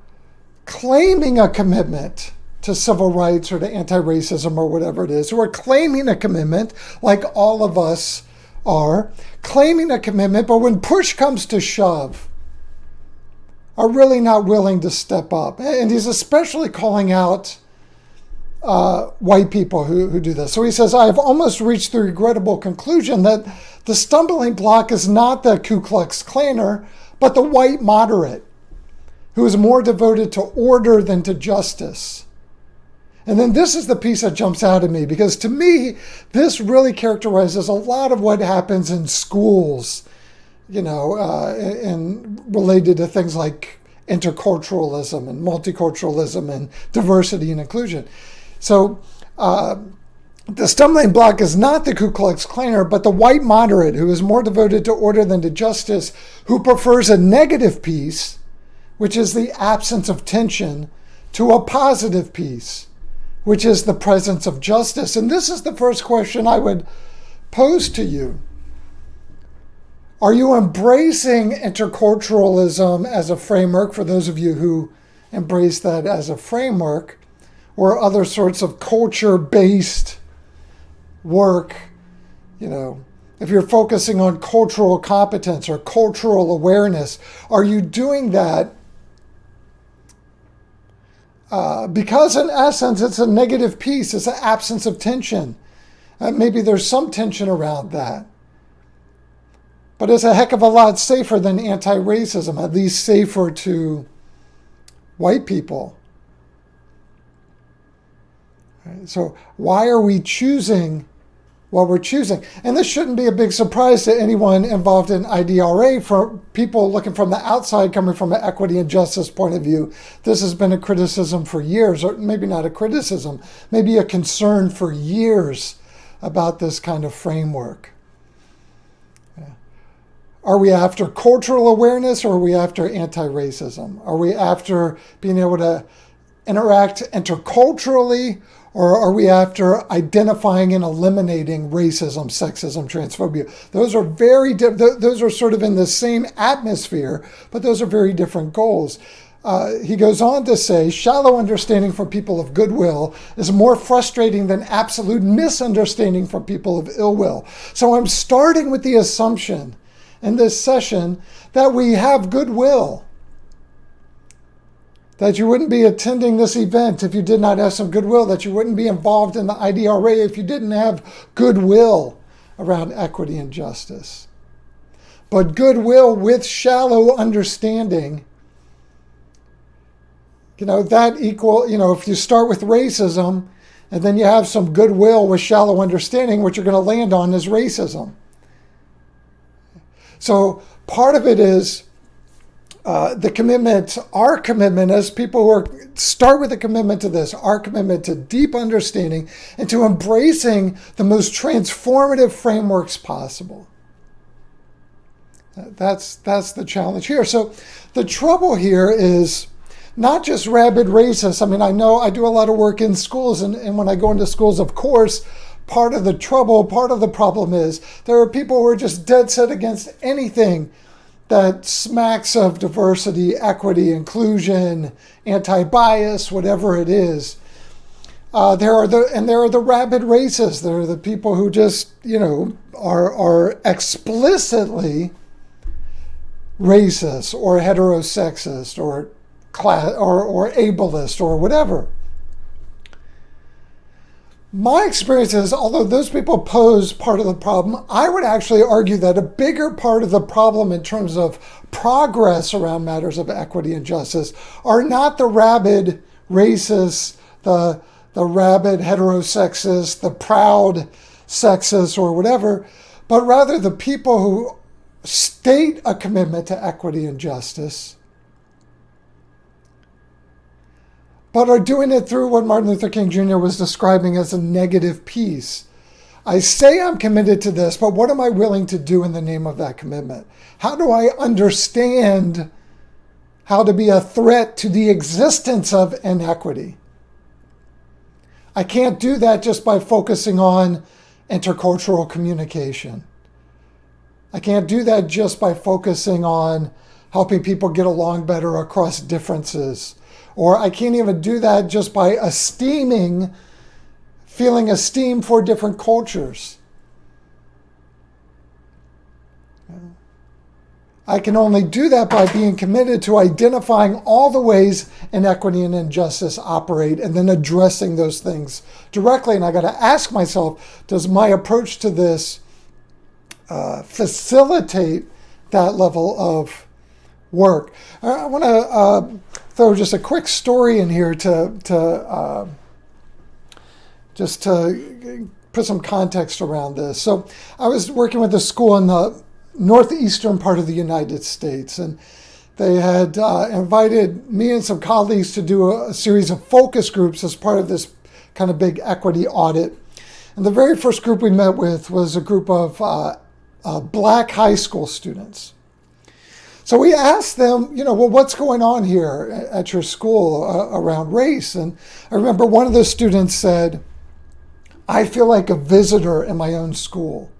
claiming a commitment to civil rights or to anti-racism or whatever it is, who are claiming a commitment, like all of us are, claiming a commitment, but when push comes to shove, are really not willing to step up. And he's especially calling out white people who do this. So he says, I have almost reached the regrettable conclusion that the stumbling block is not the Ku Klux Klaner, but the white moderate, who is more devoted to order than to justice. And then this is the piece that jumps out at me, because to me, this really characterizes a lot of what happens in schools, and related to things like interculturalism and multiculturalism and diversity and inclusion. So the stumbling block is not the Ku Klux Klaner, but the white moderate who is more devoted to order than to justice, who prefers a negative peace, which is the absence of tension, to a positive peace, which is the presence of justice. And this is the first question I would pose to you. Are you embracing interculturalism as a framework, for those of you who embrace that as a framework, or other sorts of culture-based work? If you're focusing on cultural competence or cultural awareness, are you doing that because in essence it's a negative piece, it's an absence of tension? Maybe there's some tension around that. But it's a heck of a lot safer than anti-racism, at least safer to white people. Right? So why are we choosing what we're choosing? And this shouldn't be a big surprise to anyone involved in IDRA. For people looking from the outside, coming from an equity and justice point of view, this has been a criticism for years, or maybe not a criticism, maybe a concern for years about this kind of framework. Are we after cultural awareness, or are we after anti-racism? Are we after being able to interact interculturally, or are we after identifying and eliminating racism, sexism, transphobia? Those are those are sort of in the same atmosphere, but those are very different goals. He goes on to say, shallow understanding for people of goodwill is more frustrating than absolute misunderstanding for people of ill will. So I'm starting with the assumption in this session that we have goodwill, that you wouldn't be attending this event if you did not have some goodwill, that you wouldn't be involved in the IDRA if you didn't have goodwill around equity and justice. But goodwill with shallow understanding, that if you start with racism and then you have some goodwill with shallow understanding, what you're going to land on is racism. So part of it is the commitment, our commitment as people who start with a commitment to this, our commitment to deep understanding and to embracing the most transformative frameworks possible. That's the challenge here. So the trouble here is not just rabid racists. I mean, I know I do a lot of work in schools, and when I go into schools, of course, part of the problem is there are people who are just dead set against anything that smacks of diversity, equity, inclusion, anti-bias, whatever it is. There are the rabid racists. There are the people who just, are explicitly racist or heterosexist or ableist or whatever. My experience is, although those people pose part of the problem, I would actually argue that a bigger part of the problem in terms of progress around matters of equity and justice are not the rabid racists, the rabid heterosexists, the proud sexists or whatever, but rather the people who state a commitment to equity and justice, but are doing it through what Martin Luther King Jr. was describing as a negative peace. I say I'm committed to this, but what am I willing to do in the name of that commitment? How do I understand how to be a threat to the existence of inequity? I can't do that just by focusing on intercultural communication. I can't do that just by focusing on helping people get along better across differences. Or I can't even do that just by feeling esteem for different cultures. I can only do that by being committed to identifying all the ways inequity and injustice operate and then addressing those things directly. And I got to ask myself, does my approach to this facilitate that level of work? I want to throw just a quick story in here to put some context around this. So I was working with a school in the northeastern part of the United States, and they had invited me and some colleagues to do a series of focus groups as part of this kind of big equity audit. And the very first group we met with was a group of Black high school students. So we asked them, what's going on here at your school around race? And I remember one of the students said, I feel like a visitor in my own school.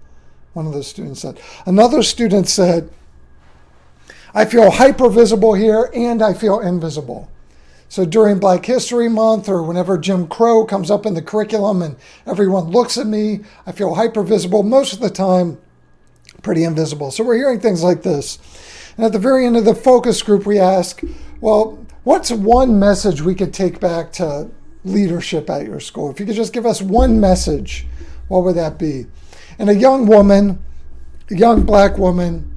One of the students said. Another student said, I feel hyper-visible here and I feel invisible. So during Black History Month or whenever Jim Crow comes up in the curriculum and everyone looks at me, I feel hyper-visible. Most of the time, pretty invisible. So we're hearing things like this. And at the very end of the focus group, we ask, well, what's one message we could take back to leadership at your school? If you could just give us one message, what would that be? And a young Black woman,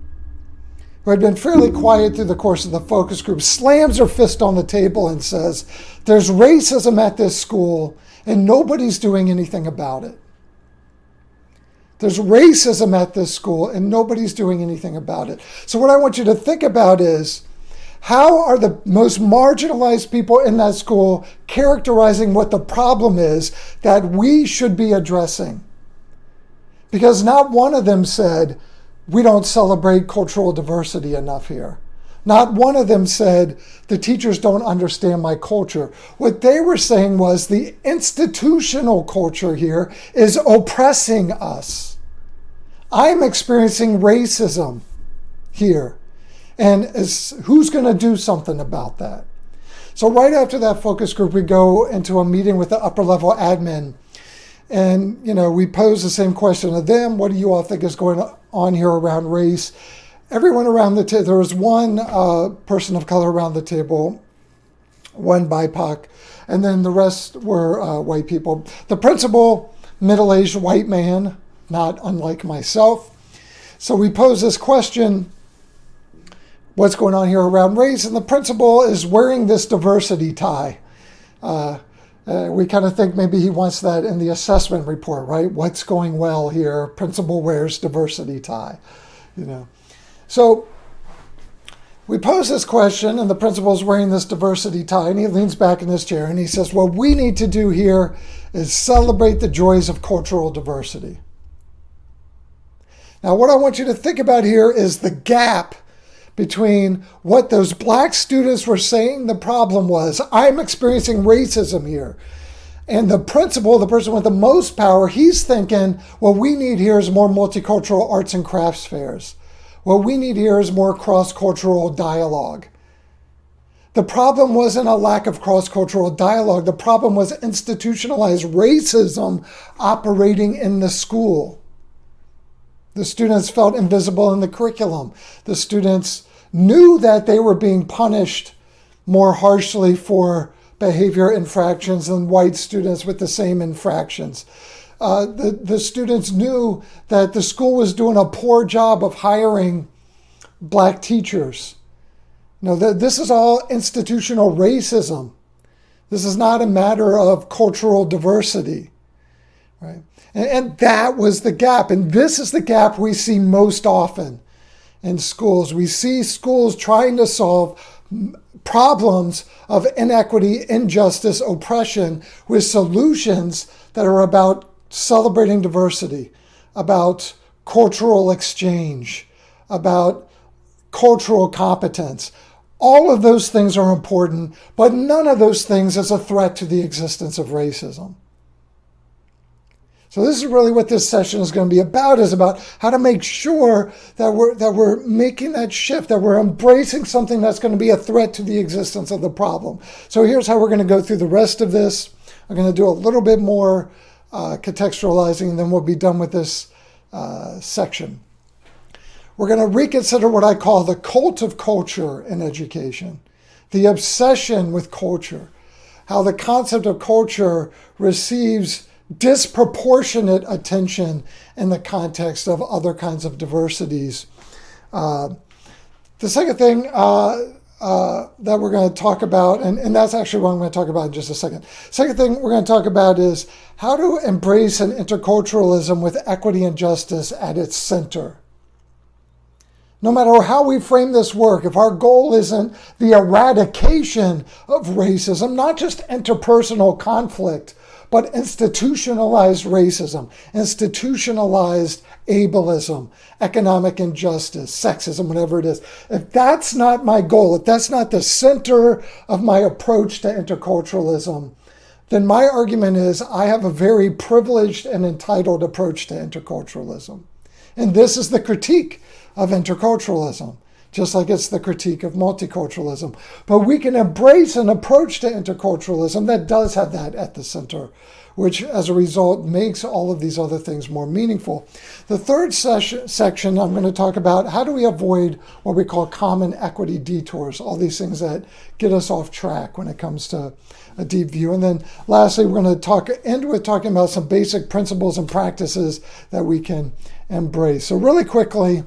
who had been fairly quiet through the course of the focus group, slams her fist on the table and says, there's racism at this school and nobody's doing anything about it. There's racism at this school and nobody's doing anything about it. So what I want you to think about is, how are the most marginalized people in that school characterizing what the problem is that we should be addressing? Because not one of them said, we don't celebrate cultural diversity enough here. Not one of them said, the teachers don't understand my culture. What they were saying was the institutional culture here is oppressing us. I'm experiencing racism here. And who's going to do something about that? So right after that focus group, we go into a meeting with the upper level admin. And, we pose the same question to them. What do you all think is going on here around race? Everyone around the table, there was one person of color around the table, one BIPOC, and then the rest were white people. The principal, middle-aged white man, not unlike myself, So we pose this question, what's going on here around race? And the principal is wearing this diversity tie. We kind of think maybe he wants that in the assessment report, right? What's going well here? Principal wears diversity tie, So we pose this question, and the principal's wearing this diversity tie, and he leans back in his chair and he says, what we need to do here is celebrate the joys of cultural diversity. Now, what I want you to think about here is the gap between what those black students were saying the problem was. I'm experiencing racism here. And the principal, the person with the most power, he's thinking, what we need here is more multicultural arts and crafts fairs. What we need here is more cross-cultural dialogue. The problem wasn't a lack of cross-cultural dialogue. The problem was institutionalized racism operating in the school. The students felt invisible in the curriculum. The students knew that they were being punished more harshly for behavior infractions than white students with the same infractions. The students knew that the school was doing a poor job of hiring black teachers. This is all institutional racism. This is not a matter of cultural diversity, right? And that was the gap. And this is the gap we see most often in schools. We see schools trying to solve problems of inequity, injustice, oppression with solutions that are about celebrating diversity, about cultural exchange, about cultural competence. All of those things are important, but none of those things is a threat to the existence of racism. So this is really what this session is going to be about, is about how to make sure that we're making that shift, that we're embracing something that's going to be a threat to the existence of the problem. So here's how we're going to go through the rest of this. I'm going to do a little bit more contextualizing, and then we'll be done with this section. We're going to reconsider what I call the cult of culture in education, the obsession with culture, how the concept of culture receives disproportionate attention in the context of other kinds of diversities. The second thing that we're going to talk about, and that's actually what I'm going to talk about in just a second. Second thing we're going to talk about is how to embrace an interculturalism with equity and justice at its center. No matter how we frame this work, if our goal isn't the eradication of racism, not just interpersonal conflict, but institutionalized racism, institutionalized ableism, economic injustice, sexism, whatever it is. If that's not my goal, if that's not the center of my approach to interculturalism, then my argument is I have a very privileged and entitled approach to interculturalism. And this is the critique of interculturalism, just like it's the critique of multiculturalism. But we can embrace an approach to interculturalism that does have that at the center, which as a result makes all of these other things more meaningful. The third section, I'm going to talk about how do we avoid what we call common equity detours, all these things that get us off track when it comes to a deep view. And then lastly, we're going to end with talking about some basic principles and practices that we can embrace. So really quickly,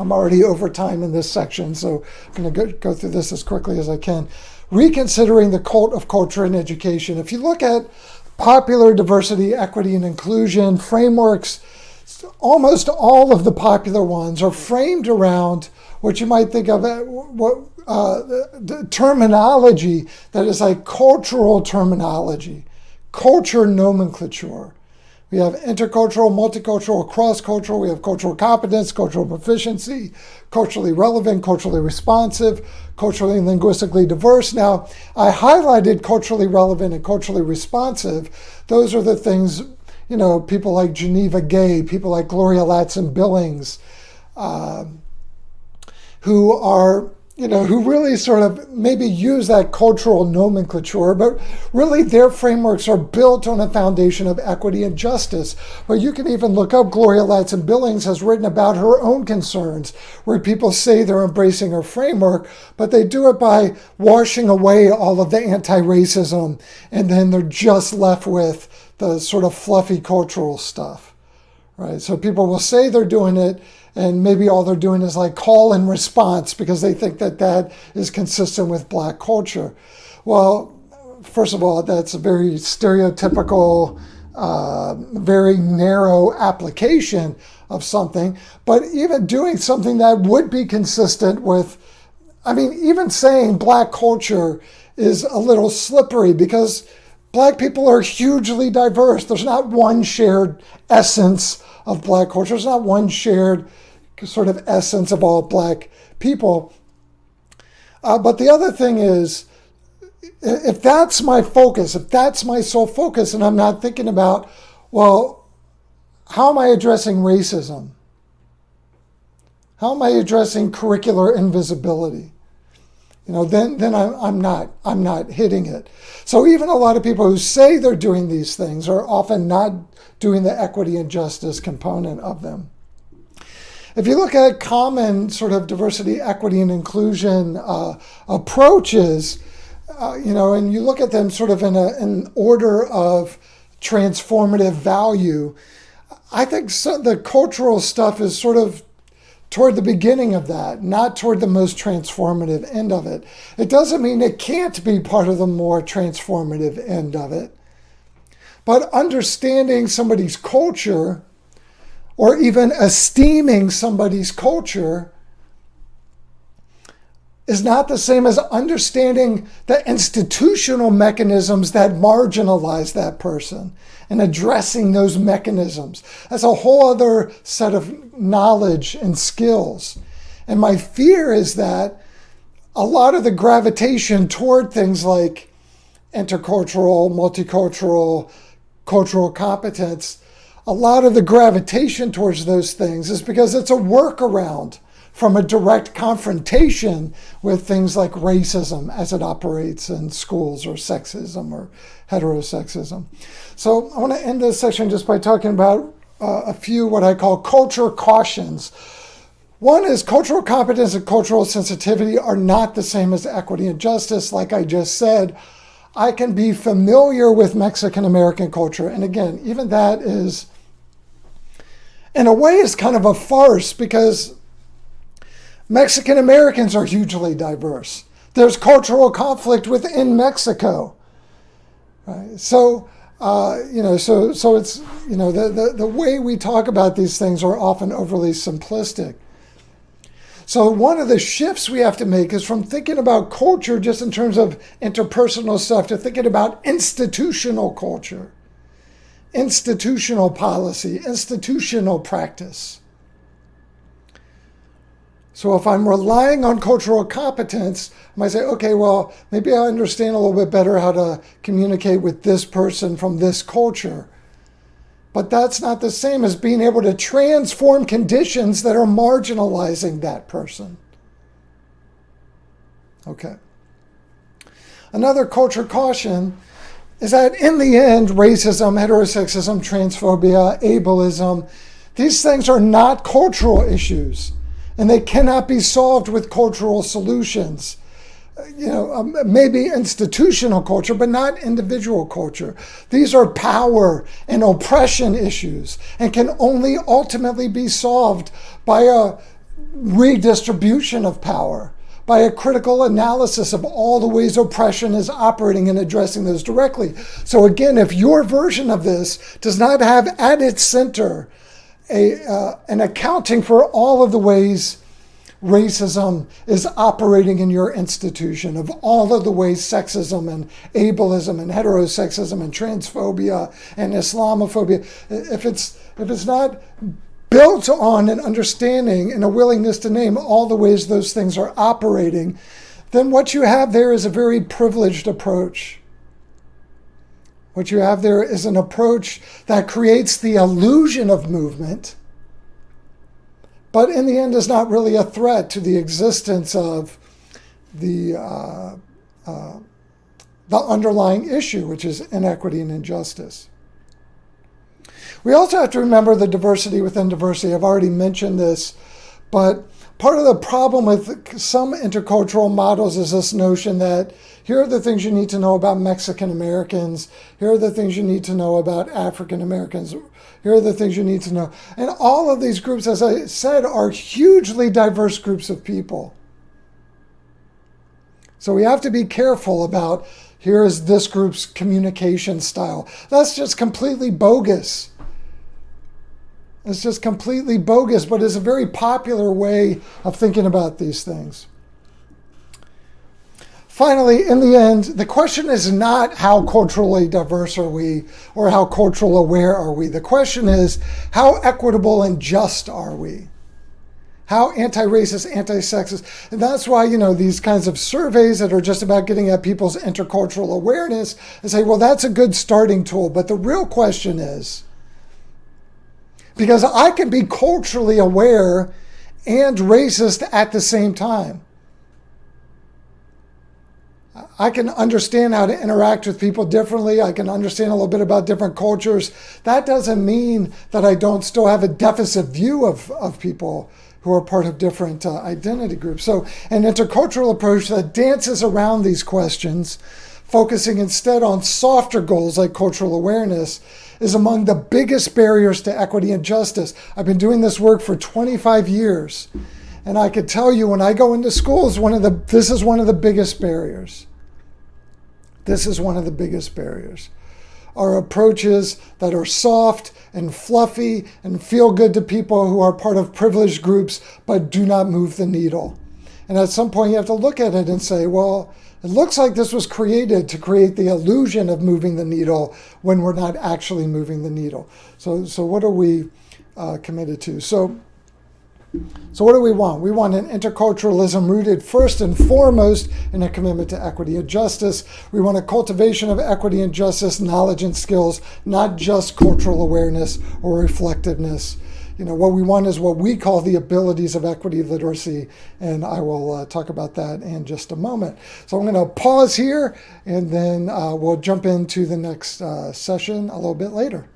I'm already over time in this section, so I'm going to go through this as quickly as I can. Reconsidering the cult of culture in education. If you look at popular diversity, equity, and inclusion frameworks, almost all of the popular ones are framed around what you might think of as the terminology that is like cultural terminology, culture nomenclature. We have intercultural, multicultural, cross-cultural. We have cultural competence, cultural proficiency, culturally relevant, culturally responsive, culturally and linguistically diverse. Now, I highlighted culturally relevant and culturally responsive. Those are the things, people like Geneva Gay, people like Gloria Ladson-Billings, who are who really sort of maybe use that cultural nomenclature, but really their frameworks are built on a foundation of equity and justice. But you can even look up Gloria Ladson-Billings has written about her own concerns, where people say they're embracing her framework, but they do it by washing away all of the anti-racism, and then they're just left with the sort of fluffy cultural stuff. right? So people will say they're doing it, and maybe all they're doing is like call and response because they think that that is consistent with Black culture. Well, first of all, that's a very stereotypical, very narrow application of something. But even doing something that would be consistent with, I mean, even saying Black culture is a little slippery because Black people are hugely diverse. There's not one shared essence of Black culture. There's not one shared sort of essence of all Black people. But the other thing is, if that's my focus, if that's my sole focus, and I'm not thinking about, well, how am I addressing racism? How am I addressing curricular invisibility? Then I'm not hitting it. So even a lot of people who say they're doing these things are often not doing the equity and justice component of them. If you look at common sort of diversity, equity, and inclusion approaches, and you look at them sort of in an order of transformative value, I think the cultural stuff is sort of toward the beginning of that, not toward the most transformative end of it. It doesn't mean it can't be part of the more transformative end of it. But understanding somebody's culture, or even esteeming somebody's culture, is not the same as understanding the institutional mechanisms that marginalize that person and addressing those mechanisms. That's a whole other set of knowledge and skills. And my fear is that a lot of the gravitation toward things like intercultural, multicultural, cultural competence, a lot of the gravitation towards those things is because it's a workaround from a direct confrontation with things like racism as it operates in schools, or sexism or heterosexism. So I want to end this section just by talking about a few what I call culture cautions. One is cultural competence and cultural sensitivity are not the same as equity and justice. Like I just said, I can be familiar with Mexican American culture. And again, even that is, in a way, is kind of a farce because Mexican Americans are hugely diverse. There's cultural conflict within Mexico. Right? So, so it's, the way we talk about these things are often overly simplistic. So one of the shifts we have to make is from thinking about culture just in terms of interpersonal stuff to thinking about institutional culture, institutional policy, institutional practice. So if I'm relying on cultural competence, I might say, okay, well, maybe I understand a little bit better how to communicate with this person from this culture. But that's not the same as being able to transform conditions that are marginalizing that person. Okay. Another culture caution is that in the end, racism, heterosexism, transphobia, ableism, these things are not cultural issues. And they cannot be solved with cultural solutions. Maybe institutional culture, but not individual culture. These are power and oppression issues and can only ultimately be solved by a redistribution of power, by a critical analysis of all the ways oppression is operating and addressing those directly. So again, if your version of this does not have at its center an accounting for all of the ways racism is operating in your institution, of all of the ways sexism and ableism and heterosexism and transphobia and Islamophobia, if it's not built on an understanding and a willingness to name all the ways those things are operating, then what you have there is a very privileged approach. What you have there is an approach that creates the illusion of movement, but in the end is not really a threat to the existence of the underlying issue, which is inequity and injustice. We also have to remember the diversity within diversity. I've already mentioned this, but part of the problem with some intercultural models is this notion that here are the things you need to know about Mexican Americans, here are the things you need to know about African Americans, here are the things you need to know. And all of these groups, as I said, are hugely diverse groups of people. So we have to be careful about, here is this group's communication style. That's just completely bogus. It's just completely bogus, but it's a very popular way of thinking about these things. Finally, in the end, the question is not how culturally diverse are we or how cultural aware are we. The question is, how equitable and just are we? How anti-racist, anti-sexist. And that's why, these kinds of surveys that are just about getting at people's intercultural awareness and say, well, that's a good starting tool. But the real question is, because I can be culturally aware and racist at the same time. I can understand how to interact with people differently. I can understand a little bit about different cultures. That doesn't mean that I don't still have a deficit view of people who are part of different identity groups. So an intercultural approach that dances around these questions, focusing instead on softer goals like cultural awareness, is among the biggest barriers to equity and justice. I've been doing this work for 25 years, and I could tell you when I go into schools, this is one of the biggest barriers. This is one of the biggest barriers. Are approaches that are soft and fluffy and feel good to people who are part of privileged groups but do not move the needle. And at some point you have to look at it and say, well, it looks like this was created to create the illusion of moving the needle when we're not actually moving the needle. So what are we committed to? So what do we want? We want an interculturalism rooted first and foremost in a commitment to equity and justice. We want a cultivation of equity and justice, knowledge and skills, not just cultural awareness or reflectiveness. What we want is what we call the abilities of equity literacy, and I will talk about that in just a moment. So I'm going to pause here, and then we'll jump into the next session a little bit later.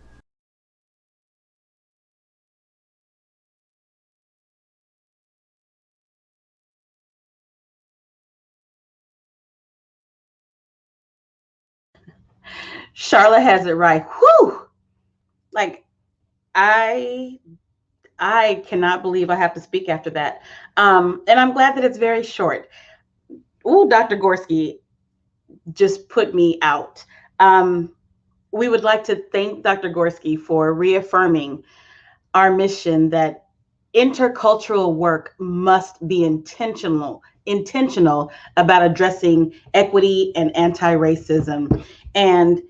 Charlotte has it right. Whew! Like, I cannot believe I have to speak after that. And I'm glad that it's very short. Ooh, Dr. Gorski just put me out. We would like to thank Dr. Gorski for reaffirming our mission that intercultural work must be intentional about addressing equity and anti-racism. And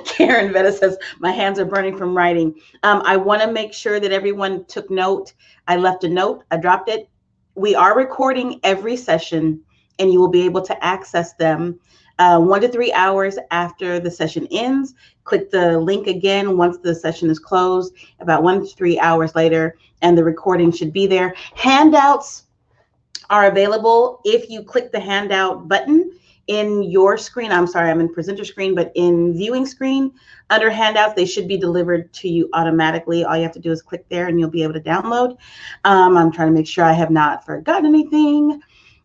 Karen Vetta says, my hands are burning from writing. I want to make sure that everyone took note. I left a note. I dropped it. We are recording every session, and you will be able to access them 1 to 3 hours after the session ends. Click the link again once the session is closed, about 1 to 3 hours later, and the recording should be there. Handouts are available if you click the handout button in your screen. I'm sorry, I'm in presenter screen, but in viewing screen under handouts, they should be delivered to you automatically. All you have to do is click there and you'll be able to download. I'm trying to make sure I have not forgotten anything.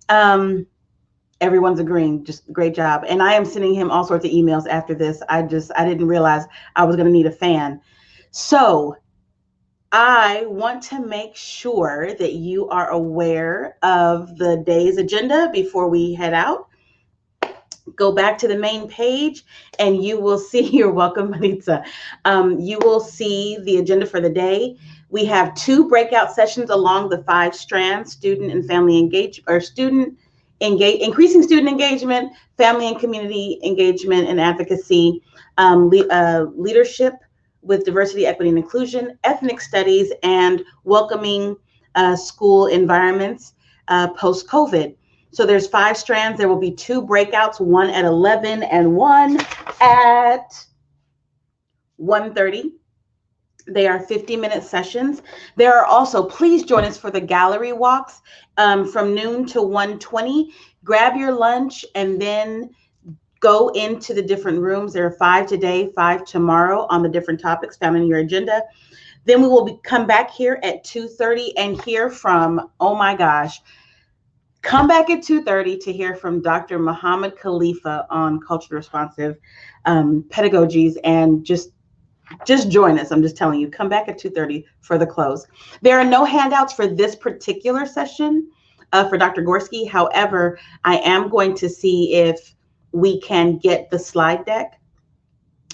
Everyone's agreeing, just great job. And I am sending him all sorts of emails after this. I didn't realize I was gonna need a fan. So I want to make sure that you are aware of the day's agenda before we head out. Go back to the main page and you will see, you're welcome, Maritza. You will see the agenda for the day. We have 2 breakout sessions along the 5 strands: student and family engagement, or increasing student engagement, family and community engagement and advocacy, leadership with diversity, equity, and inclusion, ethnic studies, and welcoming school environments post-COVID. So there's 5 strands. There will be 2 breakouts, one at 11 and one at 1:30. They are 50-minute sessions. There are also, please join us for the gallery walks from noon to 1:20. Grab your lunch and then go into the different rooms. There are 5 today, 5 tomorrow on the different topics found in your agenda. Then we will come back here at 2:30 and hear from, oh my gosh, come back at 2:30 to hear from Dr. Muhammad Khalifa on culturally responsive pedagogies, and just join us. I'm just telling you, come back at 2:30 for the close. There are no handouts for this particular session for Dr. Gorski. However, I am going to see if we can get the slide deck.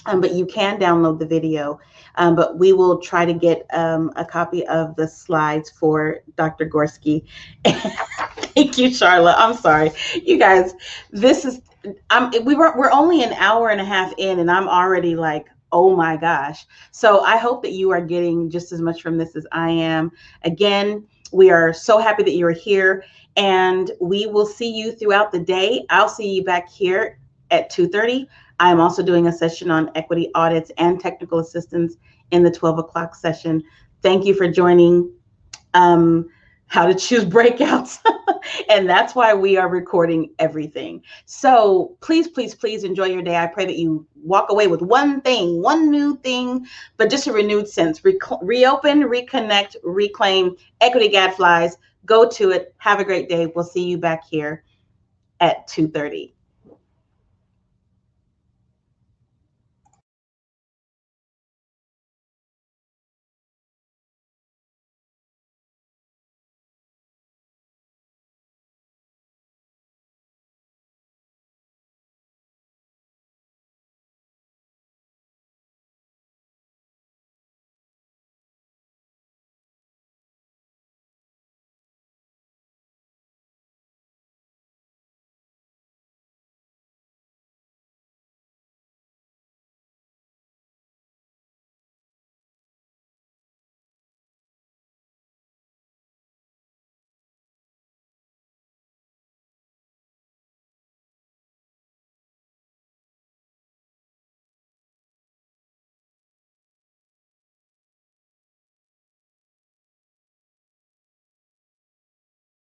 But you can download the video, but we will try to get a copy of the slides for Dr. Gorski. Thank you, Charlotte. I'm sorry. You guys, this is, we're only an hour and a half in, and I'm already like, oh my gosh. So I hope that you are getting just as much from this as I am. Again, we are so happy that you're here, and we will see you throughout the day. I'll see you back here at 2:30. I am also doing a session on equity audits and technical assistance in the 12 o'clock session. Thank you for joining How to Choose Breakouts. And that's why we are recording everything. So please, please, please enjoy your day. I pray that you walk away with one thing, one new thing, but just a renewed sense. Reopen, reconnect, reclaim, equity gadflies. Go to it. Have a great day. We'll see you back here at 2:30.